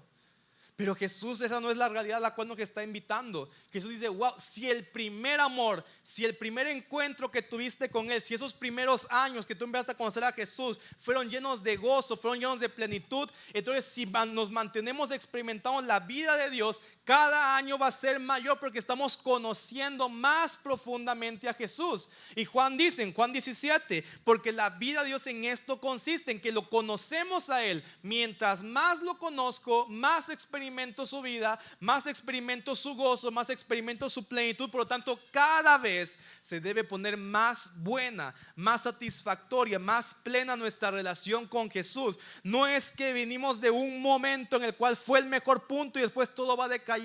Pero Jesús, esa no es la realidad a la cual nos está invitando. Jesús dice: wow, si el primer amor, si el primer encuentro que tuviste con Él, si esos primeros años que tú empezaste a conocer a Jesús fueron llenos de gozo, fueron llenos de plenitud, entonces si nos mantenemos experimentando la vida de Dios, cada año va a ser mayor, porque estamos conociendo más profundamente a Jesús. Y Juan dice en Juan 17: porque la vida de Dios en esto consiste, en que lo conocemos a Él. Mientras más lo conozco, más experimento su vida, más experimento su gozo, más experimento su plenitud. Por lo tanto, cada vez se debe poner más buena, más satisfactoria, más plena nuestra relación con Jesús. No es que venimos de un momento en el cual fue el mejor punto y después todo va decayendo.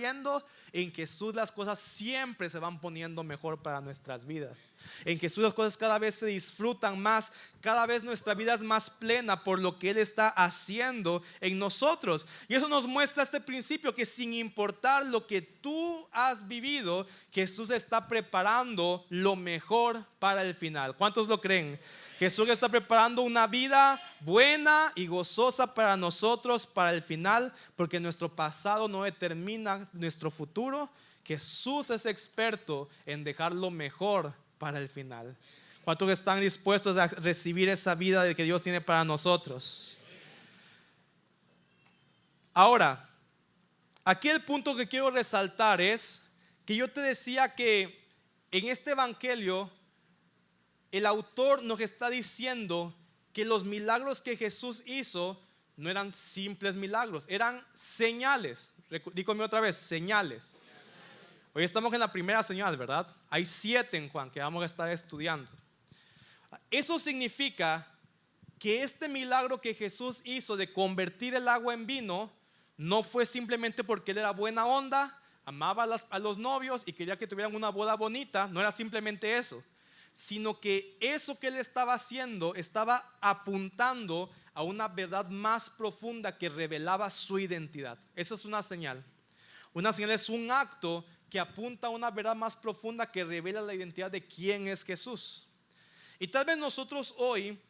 En Jesús las cosas siempre se van poniendo mejor para nuestras vidas. En Jesús las cosas cada vez se disfrutan más, cada vez nuestra vida es más plena por lo que Él está haciendo en nosotros. Y eso nos muestra este principio, que sin importar lo que tú has vivido, Jesús está preparando lo mejor para el final. ¿Cuántos lo creen? Jesús está preparando una vida buena y gozosa para nosotros, para el final, porque nuestro pasado no determina nuestro futuro. Jesús es experto en dejar lo mejor para el final. ¿Cuántos están dispuestos a recibir esa vida de que Dios tiene para nosotros? Ahora, aquí el punto que quiero resaltar es que yo te decía que en este evangelio el autor nos está diciendo que los milagros que Jesús hizo no eran simples milagros, eran señales. Di conmigo otra vez, señales. Hoy estamos en la primera señal, ¿verdad? Hay 7 en Juan que vamos a estar estudiando. Eso significa que este milagro que Jesús hizo de convertir el agua en vino no fue simplemente porque él era buena onda, amaba a los novios y quería que tuvieran una boda bonita. No era simplemente eso, sino que eso que él estaba haciendo estaba apuntando a una verdad más profunda que revelaba su identidad. Esa es una señal. Una señal es un acto que apunta a una verdad más profunda que revela la identidad de quién es Jesús. Y tal vez nosotros hoy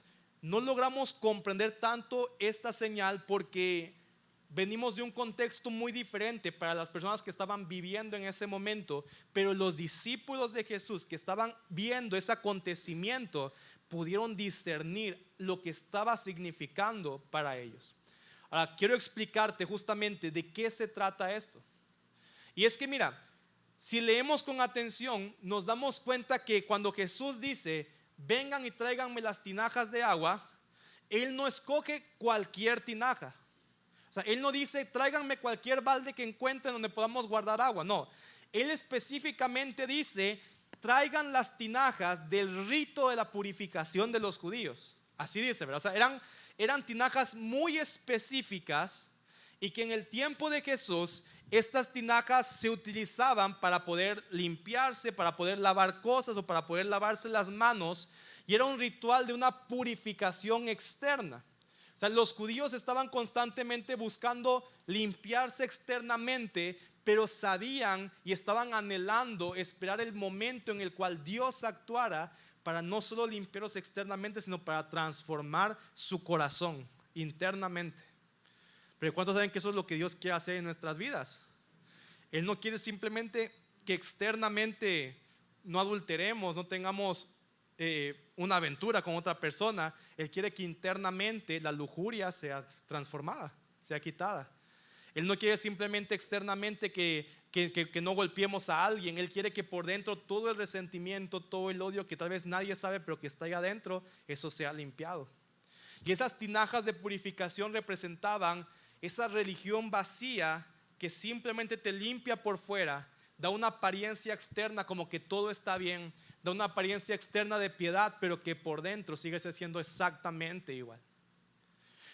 no logramos comprender tanto esta señal porque venimos de un contexto muy diferente para las personas que estaban viviendo en ese momento, pero los discípulos de Jesús que estaban viendo ese acontecimiento pudieron discernir lo que estaba significando para ellos. Ahora quiero explicarte justamente de qué se trata esto. Y es que mira, si leemos con atención nos damos cuenta que cuando Jesús dice vengan y tráiganme las tinajas de agua, él no escoge cualquier tinaja. O sea, él no dice tráiganme cualquier balde que encuentren donde podamos guardar agua. No, él específicamente dice traigan las tinajas del rito de la purificación de los judíos. Así dice, ¿verdad? O sea, eran tinajas muy específicas y que en el tiempo de Jesús estas tinajas se utilizaban para poder limpiarse, para poder lavar cosas o para poder lavarse las manos, y era un ritual de una purificación externa. O sea, los judíos estaban constantemente buscando limpiarse externamente, pero sabían y estaban anhelando esperar el momento en el cual Dios actuara para no solo limpiarlos externamente, sino para transformar su corazón internamente. Pero ¿cuántos saben que eso es lo que Dios quiere hacer en nuestras vidas? Él no quiere simplemente que externamente no adulteremos, no tengamos una aventura con otra persona. Él quiere que internamente la lujuria sea transformada, sea quitada. Él no quiere simplemente externamente que no golpeemos a alguien. Él quiere que por dentro todo el resentimiento, todo el odio que tal vez nadie sabe pero que está ahí adentro, eso sea limpiado. Y esas tinajas de purificación representaban esa religión vacía que simplemente te limpia por fuera, da una apariencia externa como que todo está bien, da una apariencia externa de piedad, pero que por dentro sigue siendo exactamente igual.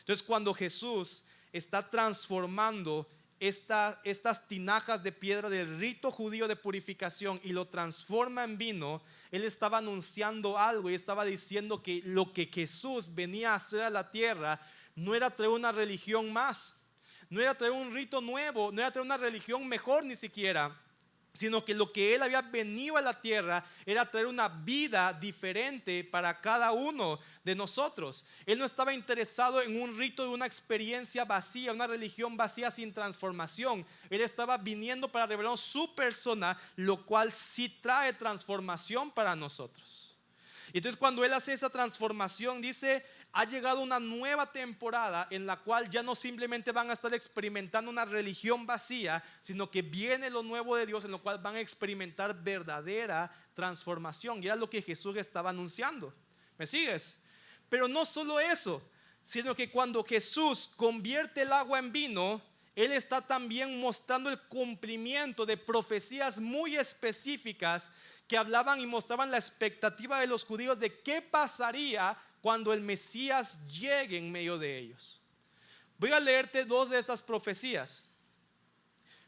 Entonces cuando Jesús está transformando estas tinajas de piedra del rito judío de purificación y lo transforma en vino, él estaba anunciando algo y estaba diciendo que lo que Jesús venía a hacer a la tierra no era traer una religión más, no era traer un rito nuevo, no era traer una religión mejor ni siquiera, sino que lo que él había venido a la tierra era traer una vida diferente para cada uno de nosotros. Él no estaba interesado en un rito de una experiencia vacía, una religión vacía sin transformación. Él estaba viniendo para revelarnos su persona, lo cual sí trae transformación para nosotros. Y entonces cuando él hace esa transformación dice: ha llegado una nueva temporada en la cual ya no simplemente van a estar experimentando una religión vacía, sino que viene lo nuevo de Dios, en lo cual van a experimentar verdadera transformación. Y era lo que Jesús estaba anunciando. ¿Me sigues? Pero no solo eso, sino que cuando Jesús convierte el agua en vino, él está también mostrando el cumplimiento de profecías muy específicas que hablaban y mostraban la expectativa de los judíos de qué pasaría cuando el Mesías llegue en medio de ellos. Voy a leerte 2 de estas profecías,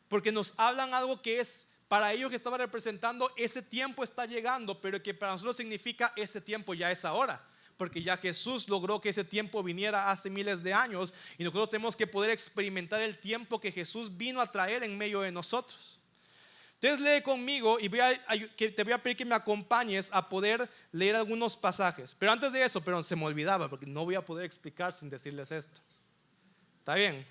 porque nos hablan algo que es para ellos que estaba representando ese tiempo está llegando, pero que para nosotros significa ese tiempo ya es ahora, porque ya Jesús logró que ese tiempo viniera hace miles de años y nosotros tenemos que poder experimentar el tiempo que Jesús vino a traer en medio de nosotros. Entonces lee conmigo y te voy a pedir que me acompañes a poder leer algunos pasajes. Pero antes de eso, se me olvidaba porque no voy a poder explicar sin decirles esto. ¿Está bien?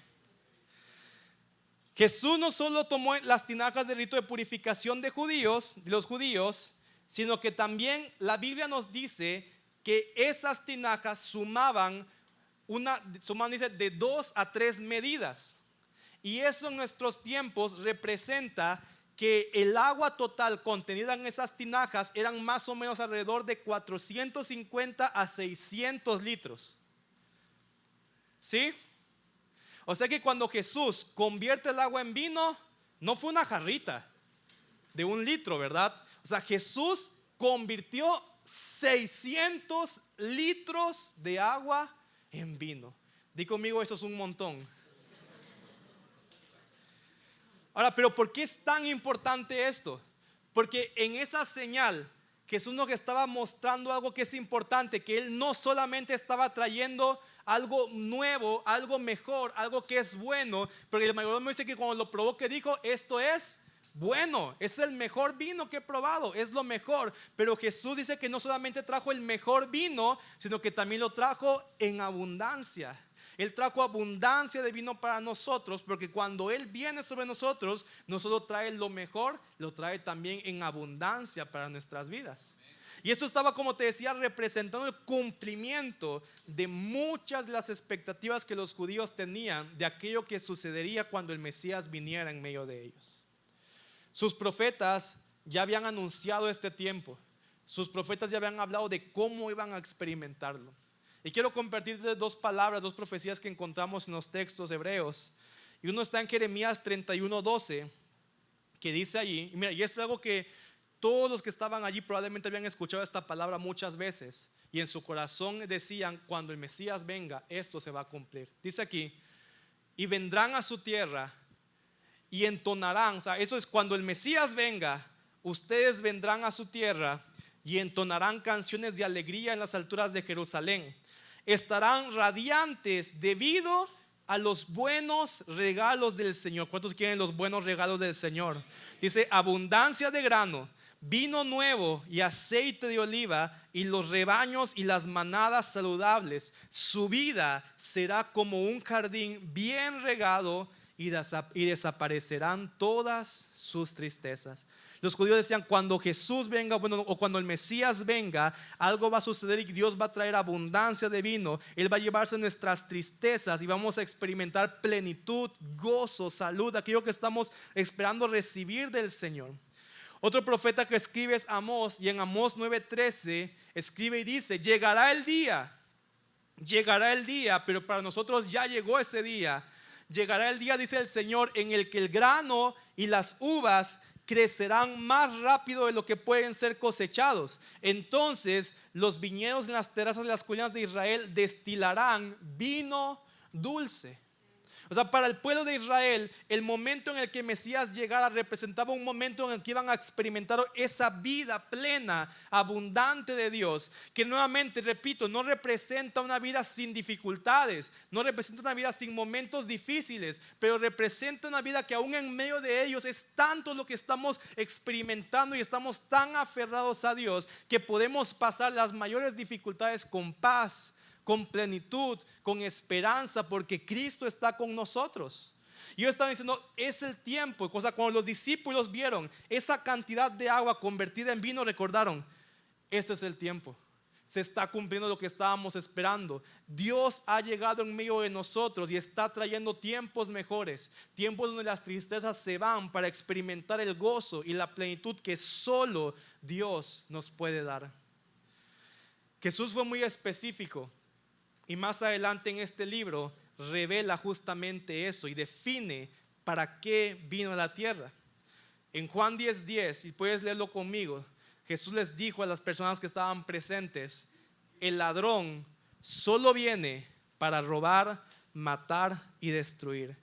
Jesús no solo tomó las tinajas del rito de purificación de los judíos, sino que también la Biblia nos dice que esas tinajas sumaban dice, de 2 a 3 medidas. Y eso en nuestros tiempos representa que el agua total contenida en esas tinajas eran más o menos alrededor de 450 a 600 litros. ¿Sí? O sea que cuando Jesús convierte el agua en vino, no fue una jarrita de 1 litro, ¿verdad? O sea, Jesús convirtió 600 litros de agua en vino. Di conmigo, eso es un montón. Ahora, pero ¿por qué es tan importante esto? Porque en esa señal Jesús nos estaba mostrando algo que es importante, que Él no solamente estaba trayendo algo nuevo, algo mejor, algo que es bueno, pero el mayordomo dice que cuando lo probó, que dijo, esto es bueno, es el mejor vino que he probado, es lo mejor. Pero Jesús dice que no solamente trajo el mejor vino, sino que también lo trajo en abundancia. Él trajo abundancia de vino para nosotros, porque cuando Él viene sobre nosotros, no solo trae lo mejor, lo trae también en abundancia para nuestras vidas. Y esto estaba, como te decía, representando el cumplimiento de muchas de las expectativas que los judíos tenían de aquello que sucedería cuando el Mesías viniera en medio de ellos. Sus profetas ya habían anunciado este tiempo. Sus profetas ya habían hablado de cómo iban a experimentarlo. Y quiero compartirte 2 palabras, 2 profecías que encontramos en los textos hebreos. Y uno está en Jeremías 31:12, que dice allí, y mira, y esto es algo que todos los que estaban allí probablemente habían escuchado esta palabra muchas veces, y en su corazón decían, cuando el Mesías venga, esto se va a cumplir. Dice aquí, y vendrán a su tierra y entonarán, o sea, eso es cuando el Mesías venga, ustedes vendrán a su tierra y entonarán canciones de alegría en las alturas de Jerusalén. Estarán radiantes debido a los buenos regalos del Señor. ¿Cuántos quieren los buenos regalos del Señor? Dice, abundancia de grano, vino nuevo y aceite de oliva, y los rebaños y las manadas saludables. Su vida será como un jardín bien regado, y desaparecerán todas sus tristezas. Los judíos decían, cuando Jesús venga, o cuando el Mesías venga, algo va a suceder y Dios va a traer abundancia de vino. Él va a llevarse nuestras tristezas y vamos a experimentar plenitud, gozo, salud, aquello que estamos esperando recibir del Señor. Otro profeta que escribe es Amós, y en Amós 9:13 escribe y dice, llegará el día, pero para nosotros ya llegó ese día. Llegará el día, dice el Señor, en el que el grano y las uvas crecerán más rápido de lo que pueden ser cosechados. Entonces los viñedos en las terrazas de las colinas de Israel destilarán vino dulce. O sea, para el pueblo de Israel, el momento en el que Mesías llegara representaba un momento en el que iban a experimentar esa vida plena, abundante de Dios, que nuevamente, repito, no representa una vida sin dificultades, no representa una vida sin momentos difíciles, pero representa una vida que aún en medio de ellos es tanto lo que estamos experimentando y estamos tan aferrados a Dios que podemos pasar las mayores dificultades con paz, con plenitud, con esperanza, porque Cristo está con nosotros. Y yo estaba diciendo, es el tiempo. O sea, cuando los discípulos vieron esa cantidad de agua convertida en vino, recordaron, este es el tiempo. Se está cumpliendo lo que estábamos esperando. Dios ha llegado en medio de nosotros y está trayendo tiempos mejores, tiempos donde las tristezas se van para experimentar el gozo y la plenitud que solo Dios nos puede dar. Jesús fue muy específico. Y más adelante en este libro revela justamente eso y define para qué vino a la tierra. En Juan 10:10, y puedes leerlo conmigo, Jesús les dijo a las personas que estaban presentes, el ladrón solo viene para robar, matar y destruir,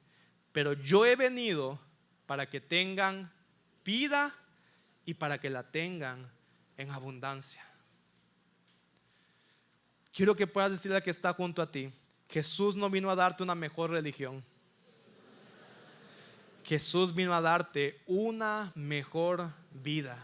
pero yo he venido para que tengan vida y para que la tengan en abundancia. Quiero que puedas decirle al que está junto a ti, Jesús no vino a darte una mejor religión. Jesús vino a darte una mejor vida.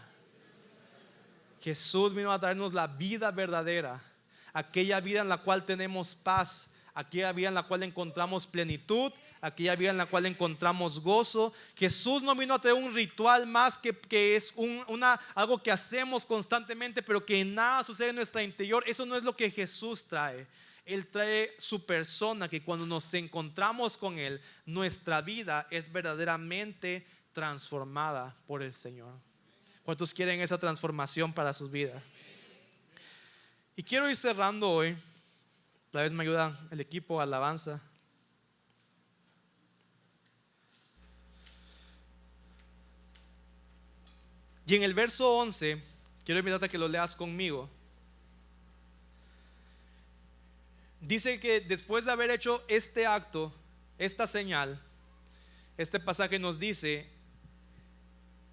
Jesús vino a darnos la vida verdadera, aquella vida en la cual tenemos paz, aquella vida en la cual encontramos plenitud, aquella vida en la cual encontramos gozo. Jesús no vino a traer un ritual más que es algo que hacemos constantemente, pero que nada sucede en nuestro interior. Eso no es lo que Jesús trae. Él trae su persona, que cuando nos encontramos con Él, nuestra vida es verdaderamente transformada por el Señor. ¿Cuántos quieren esa transformación para sus vidas? Y quiero ir cerrando hoy. Tal vez me ayuda el equipo alabanza. Y en el verso 11, quiero invitarte a que lo leas conmigo. Dice que después de haber hecho este acto, esta señal, este pasaje nos dice: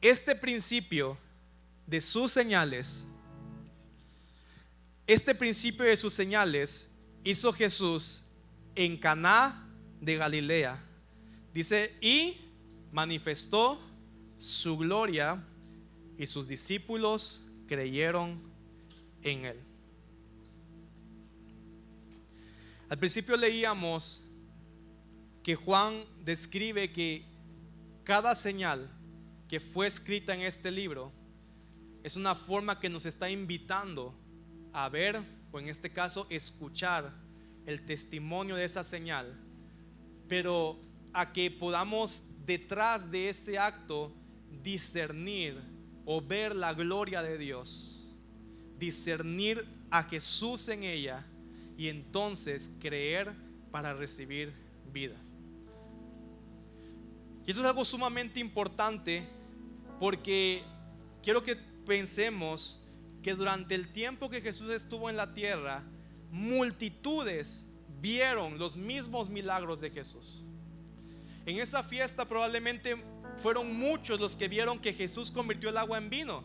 este principio de sus señales, hizo Jesús en Caná de Galilea. Dice, y manifestó su gloria, y sus discípulos creyeron en él. Al principio leíamos que Juan describe que cada señal que fue escrita en este libro es una forma que nos está invitando a ver, o en este caso escuchar el testimonio de esa señal, pero a que podamos detrás de ese acto discernir o ver la gloria de Dios, discernir a Jesús en ella, y entonces creer para recibir vida. Y esto es algo sumamente importante, porque quiero que pensemos que durante el tiempo que Jesús estuvo en la tierra, multitudes vieron los mismos milagros de Jesús. En esa fiesta probablemente fueron muchos los que vieron que Jesús convirtió el agua en vino.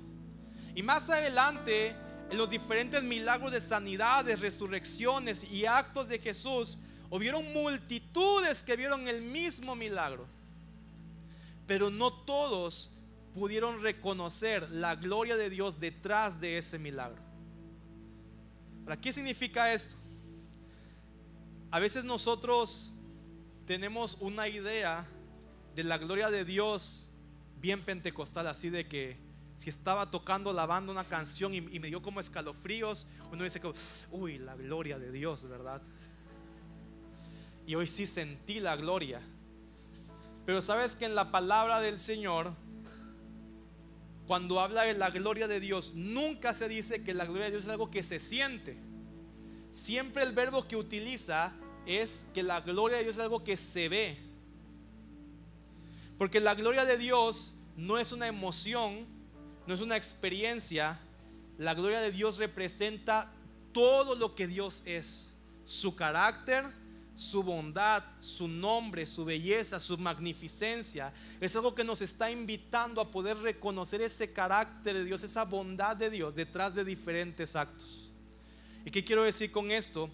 Y más adelante, en los diferentes milagros de sanidades, resurrecciones y actos de Jesús, hubieron multitudes que vieron el mismo milagro. Pero no todos pudieron reconocer la gloria de Dios detrás de ese milagro. ¿Para qué significa esto? A veces nosotros tenemos una idea de la gloria de Dios bien pentecostal, así de que si estaba tocando la banda una canción y me dio como escalofríos, uno dice que, uy, la gloria de Dios, ¿verdad? Y hoy sí sentí la gloria. Pero sabes que en la palabra del Señor, cuando habla de la gloria de Dios, nunca se dice que la gloria de Dios es algo que se siente. Siempre el verbo que utiliza es que la gloria de Dios es algo que se ve. Porque la gloria de Dios no es una emoción, no es una experiencia. La gloria de Dios representa todo lo que Dios es: su carácter, su bondad, su nombre, su belleza, su magnificencia. Es algo que nos está invitando a poder reconocer ese carácter de Dios, esa bondad de Dios detrás de diferentes actos. ¿Y qué quiero decir con esto?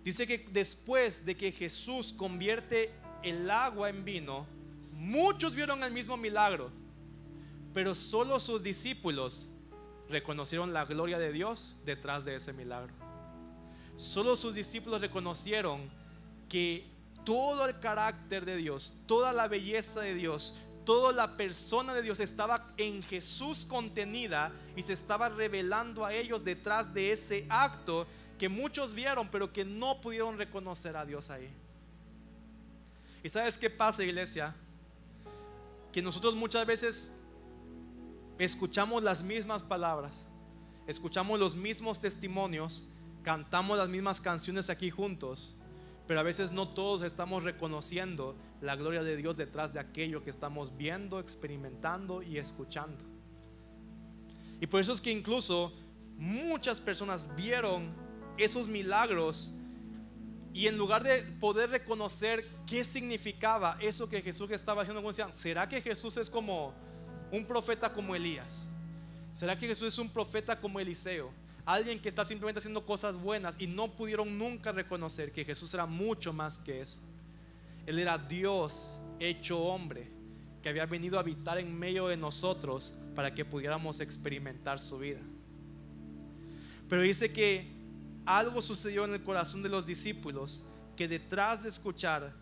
Dice que después de que Jesús convierte el agua en vino, muchos vieron el mismo milagro, pero solo sus discípulos reconocieron la gloria de Dios detrás de ese milagro. Solo sus discípulos reconocieron que todo el carácter de Dios, toda la belleza de Dios, toda la persona de Dios estaba en Jesús contenida y se estaba revelando a ellos detrás de ese acto que muchos vieron, pero que no pudieron reconocer a Dios ahí. ¿Y sabes qué pasa, iglesia? Que nosotros muchas veces escuchamos las mismas palabras, escuchamos los mismos testimonios, cantamos las mismas canciones aquí juntos, pero a veces no todos estamos reconociendo la gloria de Dios detrás de aquello que estamos viendo, experimentando y escuchando. Y por eso es que incluso muchas personas vieron esos milagros y en lugar de poder reconocer qué significaba eso que Jesús estaba haciendo, decían: ¿será que Jesús es como un profeta como Elías? ¿Será que Jesús es un profeta como Eliseo? Alguien que está simplemente haciendo cosas buenas. Y no pudieron nunca reconocer que Jesús era mucho más que eso. Él era Dios hecho hombre, que había venido a habitar en medio de nosotros para que pudiéramos experimentar su vida. Pero dice que algo sucedió en el corazón de los discípulos que detrás de escuchar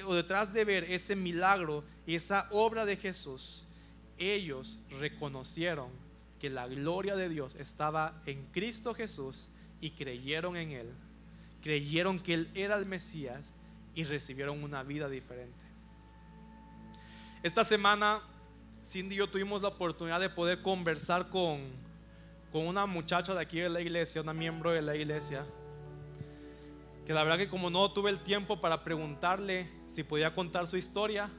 o detrás de ver ese milagro y esa obra de Jesús, ellos reconocieron que la gloria de Dios estaba en Cristo Jesús y creyeron en Él, creyeron que Él era el Mesías y recibieron una vida diferente. Esta semana Cindy y yo tuvimos la oportunidad de poder conversar con una muchacha de aquí de la iglesia, una miembro de la iglesia, que la verdad que como no tuve el tiempo para preguntarle si podía contar su historia,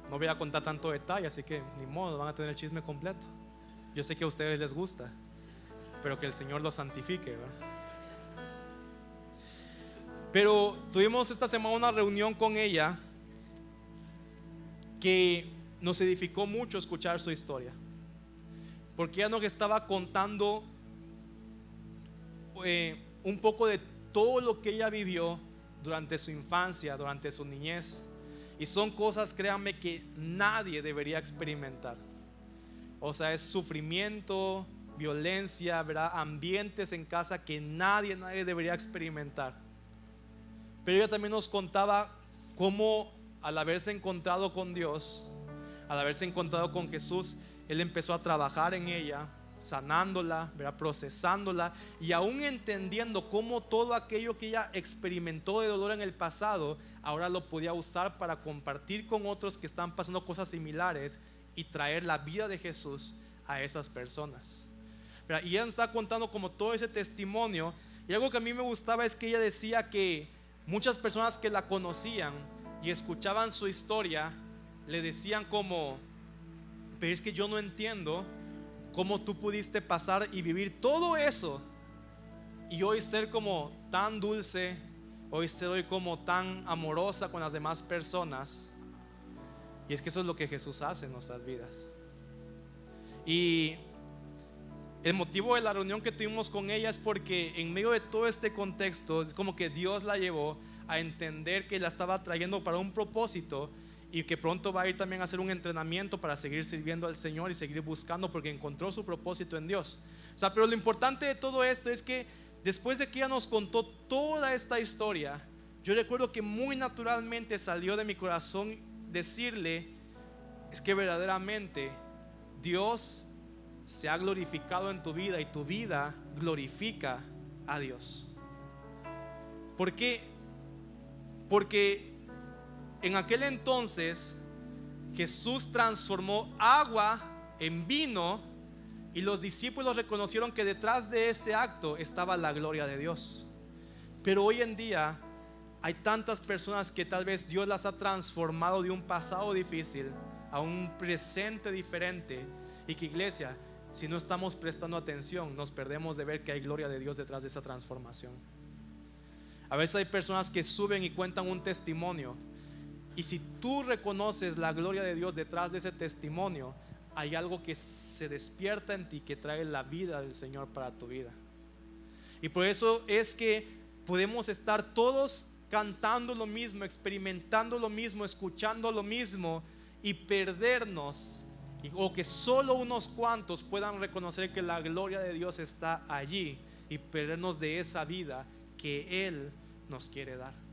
no voy a contar tanto detalle, así que ni modo, van a tener el chisme completo. Yo sé que a ustedes les gusta, pero que el Señor los santifique, ¿verdad? Pero tuvimos esta semana una reunión con ella que nos edificó mucho escuchar su historia, porque ella nos estaba contando un poco de todo lo que ella vivió durante su infancia, durante su niñez. Y son cosas, créanme, que nadie debería experimentar. O sea, es sufrimiento, violencia, ¿verdad? Ambientes en casa que nadie debería experimentar. Pero ella también nos contaba cómo al haberse encontrado con Dios, al haberse encontrado con Jesús, Él empezó a trabajar en ella, sanándola, ¿verdad? Procesándola, y aún entendiendo cómo todo aquello que ella experimentó de dolor en el pasado, ahora lo podía usar para compartir con otros que están pasando cosas similares y traer la vida de Jesús a esas personas, ¿verdad? Y ella nos está contando como todo ese testimonio. Y algo que a mí me gustaba es que ella decía que muchas personas que la conocían y escuchaban su historia le decían como: pero es que yo no entiendo cómo tú pudiste pasar y vivir todo eso y hoy ser como tan dulce, hoy ser hoy como tan amorosa con las demás personas. Y es que eso es lo que Jesús hace en nuestras vidas. Y el motivo de la reunión que tuvimos con ella es porque en medio de todo este contexto es como que Dios la llevó a entender que la estaba trayendo para un propósito, y que pronto va a ir también a hacer un entrenamiento para seguir sirviendo al Señor y seguir buscando, porque encontró su propósito en Dios. O sea, pero lo importante de todo esto es que después de que ella nos contó toda esta historia, yo recuerdo que muy naturalmente salió de mi corazón decirle: es que verdaderamente Dios se ha glorificado en tu vida y tu vida glorifica a Dios. ¿Por qué? Porque en aquel entonces Jesús transformó agua en vino, y los discípulos reconocieron que detrás de ese acto estaba la gloria de Dios. Pero hoy en día hay tantas personas que tal vez Dios las ha transformado de un pasado difícil a un presente diferente, y que, iglesia, si no estamos prestando atención, nos perdemos de ver que hay gloria de Dios detrás de esa transformación. A veces hay personas que suben y cuentan un testimonio, y si tú reconoces la gloria de Dios detrás de ese testimonio, hay algo que se despierta en ti que trae la vida del Señor para tu vida. Y por eso es que podemos estar todos cantando lo mismo, experimentando lo mismo, escuchando lo mismo, y perdernos, o que solo unos cuantos puedan reconocer que la gloria de Dios está allí, y perdernos de esa vida que Él nos quiere dar.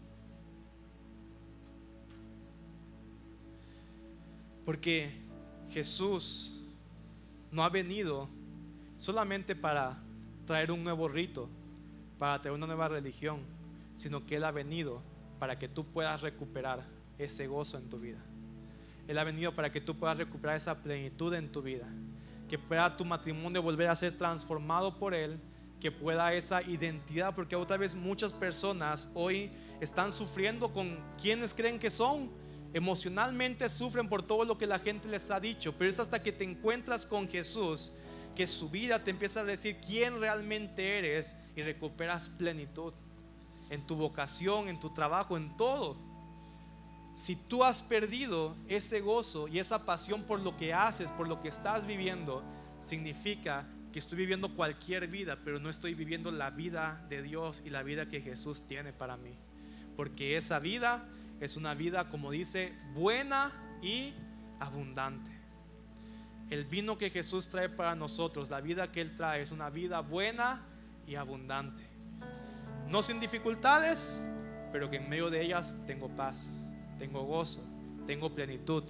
Porque Jesús no ha venido solamente para traer un nuevo rito, para traer una nueva religión, sino que Él ha venido para que tú puedas recuperar ese gozo en tu vida. Él ha venido para que tú puedas recuperar esa plenitud en tu vida, que pueda tu matrimonio volver a ser transformado por Él, que pueda esa identidad, porque otra vez muchas personas hoy están sufriendo con quienes creen que son. Emocionalmente sufren por todo lo que la gente les ha dicho, pero es hasta que te encuentras con Jesús que su vida te empieza a decir quién realmente eres, y recuperas plenitud en tu vocación, en tu trabajo, en todo. Si tú has perdido ese gozo y esa pasión por lo que haces, por lo que estás viviendo, significa que estoy viviendo cualquier vida, pero no estoy viviendo la vida de Dios y la vida que Jesús tiene para mí. Porque esa vida es una vida, como dice, buena y abundante. El vino que Jesús trae para nosotros, la vida que Él trae, es una vida buena y abundante. No sin dificultades, pero que en medio de ellas tengo paz, tengo gozo, tengo plenitud.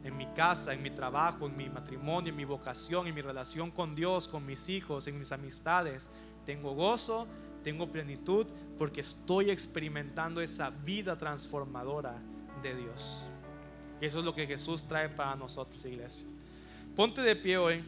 En mi casa, en mi trabajo, en mi matrimonio, en mi vocación, en mi relación con Dios, con mis hijos, en mis amistades, tengo gozo, tengo plenitud, porque estoy experimentando esa vida transformadora de Dios. Y eso es lo que Jesús trae para nosotros, iglesia. Ponte de pie hoy.